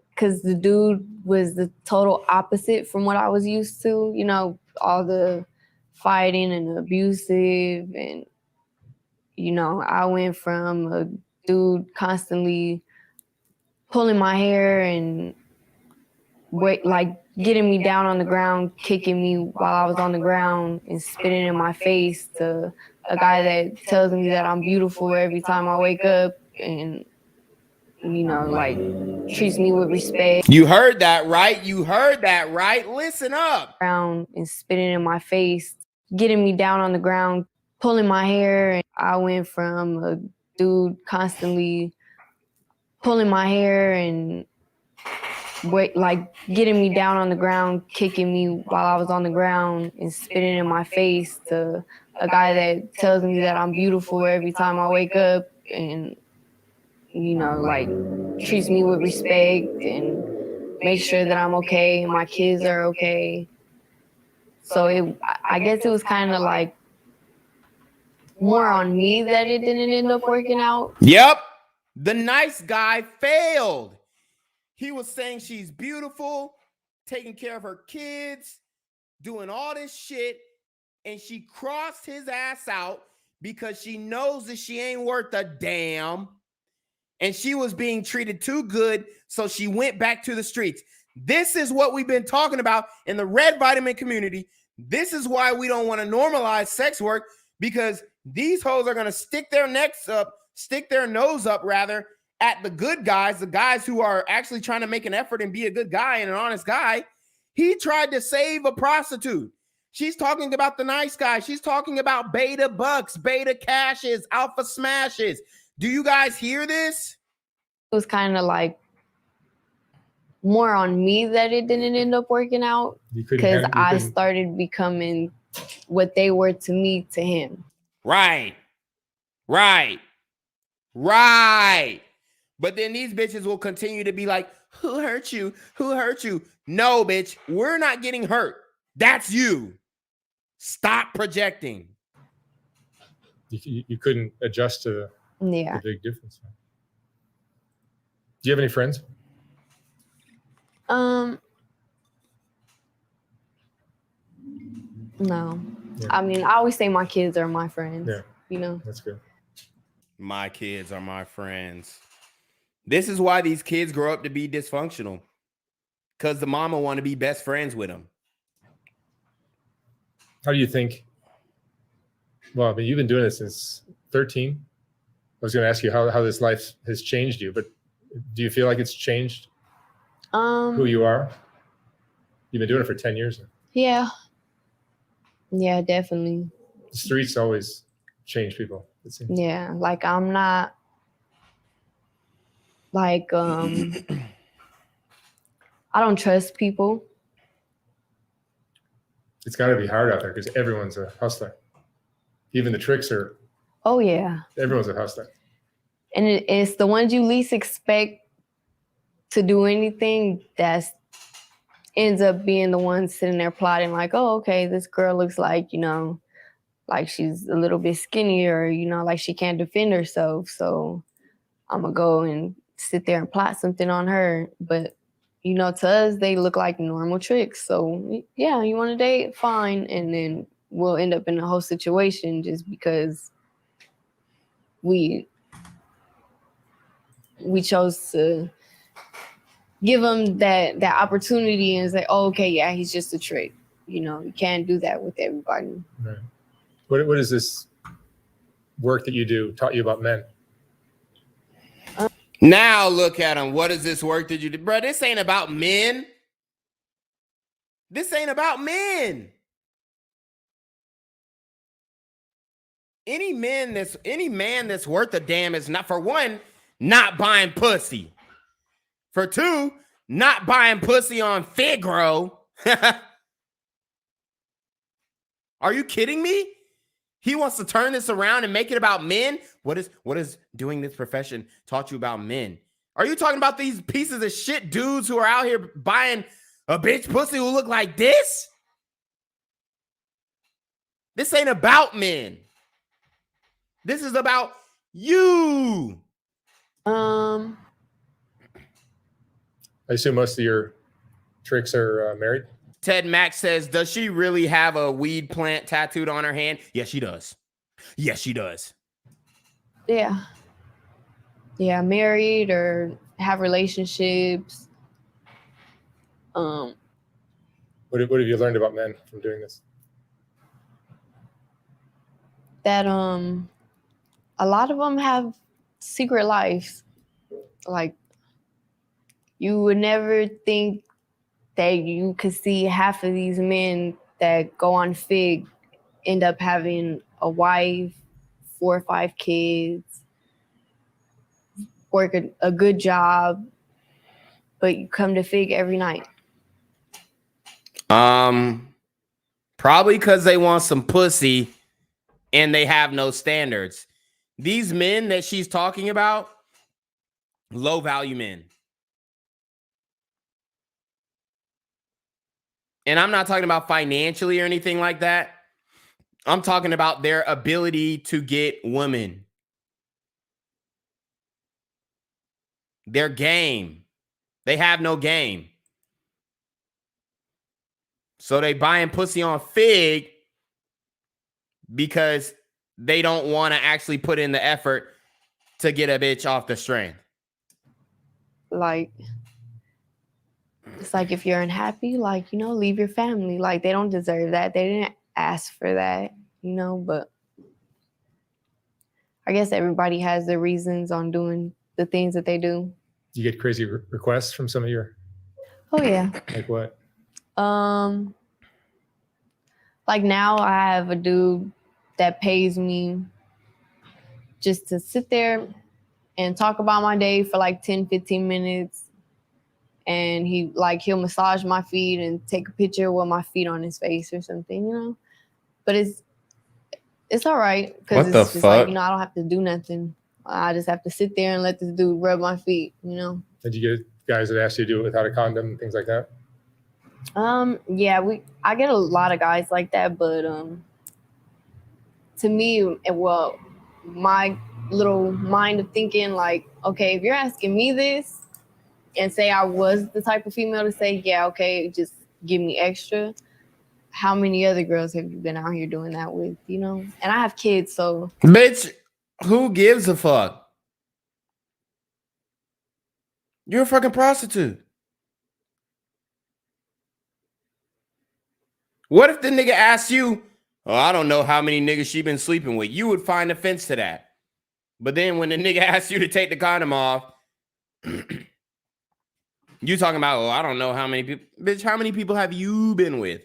because the dude was the total opposite from what I was used to. You know, all the fighting and abusive, and you know, I went from a dude constantly pulling my hair and like getting me down on the ground, kicking me while I was on the ground and spitting in my face, to a guy that tells me that I'm beautiful every time I wake up and, you know, like treats me with respect. You heard that right? You heard that right? Listen up. And spitting in my face, getting me down on the ground, pulling my hair. And I went from a dude constantly pulling my hair and like getting me down on the ground, kicking me while I was on the ground and spitting in my face, to a guy that tells me that I'm beautiful every time I wake up and, you know, like treats me with respect and makes sure that I'm okay and my kids are okay. So I guess it was kind of like more on me that it didn't end up working out. Yep. The nice guy failed. He was saying she's beautiful, taking care of her kids, doing all this shit, and she crossed his ass out because she knows that she ain't worth a damn, and she was being treated too good, so she went back to the streets. This is what we've been talking about in the red vitamin community. This is why we don't want to normalize sex work, because these hoes are going to stick their nose up rather, at the good guys, the guys who are actually trying to make an effort and be a good guy and an honest guy. He tried to save a prostitute. She's talking about the nice guy. She's talking about beta bucks, beta cashes, alpha smashes. Do you guys hear this? It was kind of like more on me that it didn't end up working out, because I started becoming what they were to me, to him. Right. But then these bitches will continue to be like, who hurt you? Who hurt you? No, bitch, we're not getting hurt. That's you. Stop projecting. You couldn't adjust to the big difference. Do you have any friends? No. Yeah. I mean, I always say my kids are my friends. Yeah. You know? That's good. My kids are my friends. This is why these kids grow up to be dysfunctional, because the mama want to be best friends with them. How do you think? Well, I mean, you've been doing this since 13. I was going to ask you how this life has changed you, but do you feel like it's changed who you are? You've been doing it for 10 years now. Yeah. Yeah, definitely. The streets always change people, it seems. Yeah, like I'm not like I don't trust people. It's got to be hard out there because everyone's a hustler. Even the tricks are. Oh yeah. Everyone's a hustler. And it's the ones you least expect to do anything that ends up being the ones sitting there plotting, like, oh, okay, this girl looks like, you know, like she's a little bit skinnier, you know, like she can't defend herself. So I'm gonna go and sit there and plot something on her. But, you know, to us, they look like normal tricks. So yeah, you want to date? Fine. And then we'll end up in a whole situation just because we chose to give them that opportunity and say, oh, okay, yeah, he's just a trick. You know, you can't do that with everybody. Right. What is this work that you do taught you about men? Now look at him. What is this work that you do? Bro, this ain't about men. This ain't about men. Any man that's worth a damn is not, for one, not buying pussy. For two, not buying pussy on Figaro. Are you kidding me? He wants to turn this around and make it about men? What is doing this profession taught you about men? Are you talking about these pieces of shit dudes who are out here buying a bitch pussy who look like this? This ain't about men. This is about you. I assume most of your tricks are married. Ted Mack says, does she really have a weed plant tattooed on her hand? Yes, she does. Yes, she does. Yeah. Yeah, married or have relationships. What have you learned about men from doing this? That a lot of them have secret lives. Like, you would never think that you could see half of these men that go on Fig end up having a wife, 4 or 5 kids, work a good job, but you come to Fig every night. Probably because they want some pussy and they have no standards. These men that she's talking about, low value men. And I'm not talking about financially or anything like that. I'm talking about their ability to get women. Their game. They have no game. So they buying pussy on Fig because they don't want to actually put in the effort to get a bitch off the strand. Like, it's like if you're unhappy, like, leave your family. Like, they don't deserve that. They didn't ask for that, but I guess everybody has their reasons on doing the things that they do. You get crazy requests from some of your... Oh, yeah. Like what? Like now I have a dude that pays me just to sit there and talk about my day for like 10, 15 minutes. And he'll massage my feet and take a picture with my feet on his face or something, But it's all right because it's just like, I don't have to do nothing. I just have to sit there and let this dude rub my feet, Did you get guys that asked you to do it without a condom and things like that? Yeah, I get a lot of guys like that, but to me, well, my little mind of thinking, like, okay, if you're asking me this and say I was the type of female to say, yeah, okay, just give me extra. How many other girls have you been out here doing that with, And I have kids, so. Bitch, who gives a fuck? You're a fucking prostitute. What if the nigga asks you, oh, I don't know how many niggas she been sleeping with. You would find offense to that. But then when the nigga asks you to take the condom off, you talking about, oh, I don't know how many people. Bitch, how many people have you been with?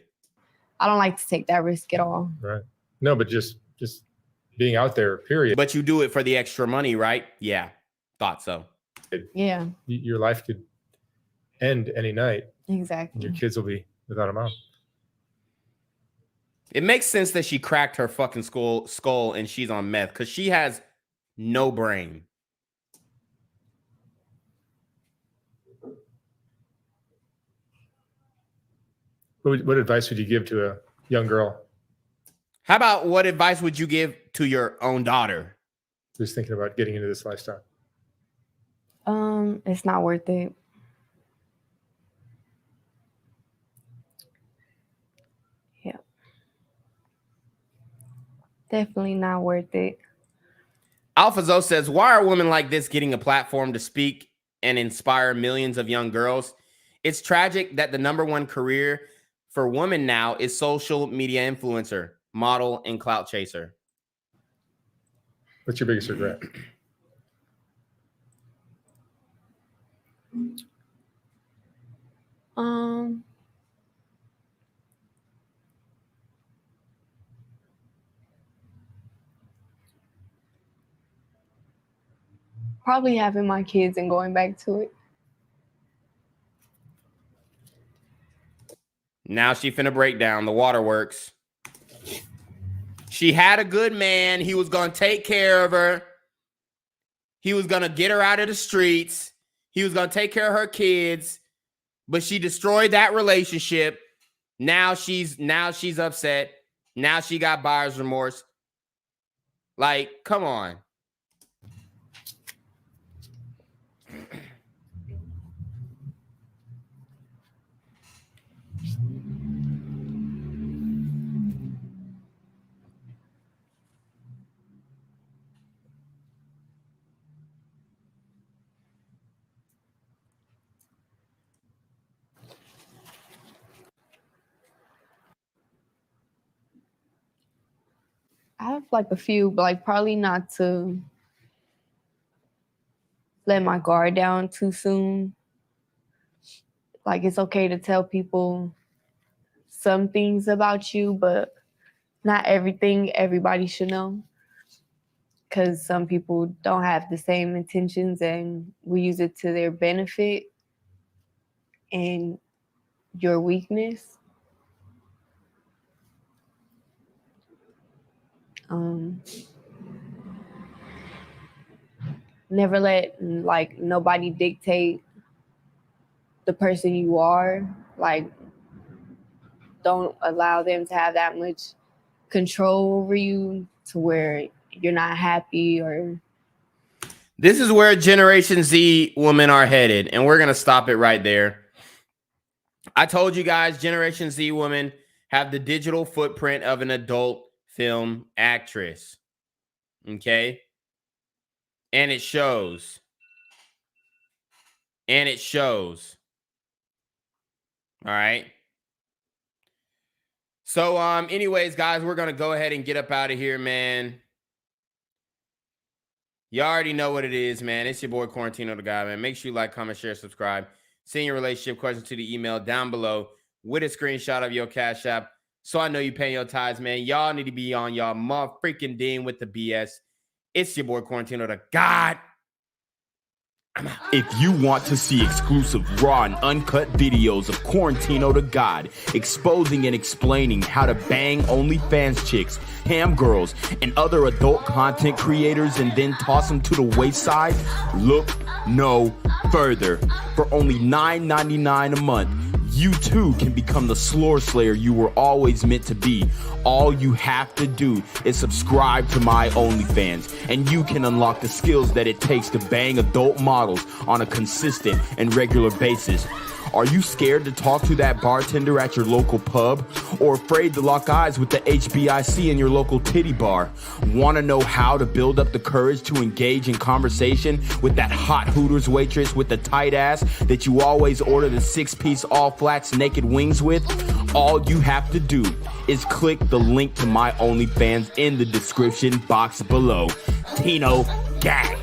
I don't like to take that risk at all. Right. No, but just being out there, period. But you do it for the extra money, right? Yeah. Thought so. Yeah. Your life could end any night. Exactly. Your kids will be without a mom. It makes sense that she cracked her fucking skull and she's on meth because she has no brain. What advice would you give to a young girl? How about what advice would you give to your own daughter? Who's thinking about getting into this lifestyle? It's not worth it. Yeah. Definitely not worth it. Alphazo says, why are women like this getting a platform to speak and inspire millions of young girls? It's tragic that the #1 career for women now is social media influencer, model, and clout chaser. What's your biggest regret? Probably having my kids and going back to it. Now she finna break down. The waterworks. She had a good man. He was going to take care of her. He was going to get her out of the streets. He was going to take care of her kids. But she destroyed that relationship. Now she's upset. Now she got buyer's remorse. Like, come on. like a few, but like probably not to let my guard down too soon. Like it's okay to tell people some things about you, but not everything everybody should know. Because some people don't have the same intentions and will use it to their benefit and your weakness. Never let like nobody dictate the person you are. Like, don't allow them to have that much control over you to where you're not happy or. This is where Generation Z women are headed, and we're going to stop it right there. I told you guys, Generation Z women have the digital footprint of an adult film actress. Okay? And it shows. And it shows. All right? So, anyways, guys, we're going to go ahead and get up out of here, man. You already know what it is, man. It's your boy, Quarantino Da GAWD, man. Make sure you like, comment, share, subscribe. Send your relationship questions to the email down below with a screenshot of your Cash App so I know you paying your tithes, man. Y'all need to be on y'all motherfucking ding with the BS. It's your boy, Quarantino Da GAWD. If you want to see exclusive raw and uncut videos of Quarantino Da GAWD exposing and explaining how to bang OnlyFans chicks, ham girls, and other adult content creators and then toss them to the wayside, look no further. For only $9.99 a month, you too can become the Slore Slayer you were always meant to be. All you have to do is subscribe to my OnlyFans, and you can unlock the skills that it takes to bang adult models on a consistent and regular basis. Are you scared to talk to that bartender at your local pub? Or afraid to lock eyes with the HBIC in your local titty bar? Want to know how to build up the courage to engage in conversation with that hot Hooters waitress with the tight ass that you always order the 6-piece all flats naked wings with? All you have to do is click the link to my OnlyFans in the description box below. Tino Gang.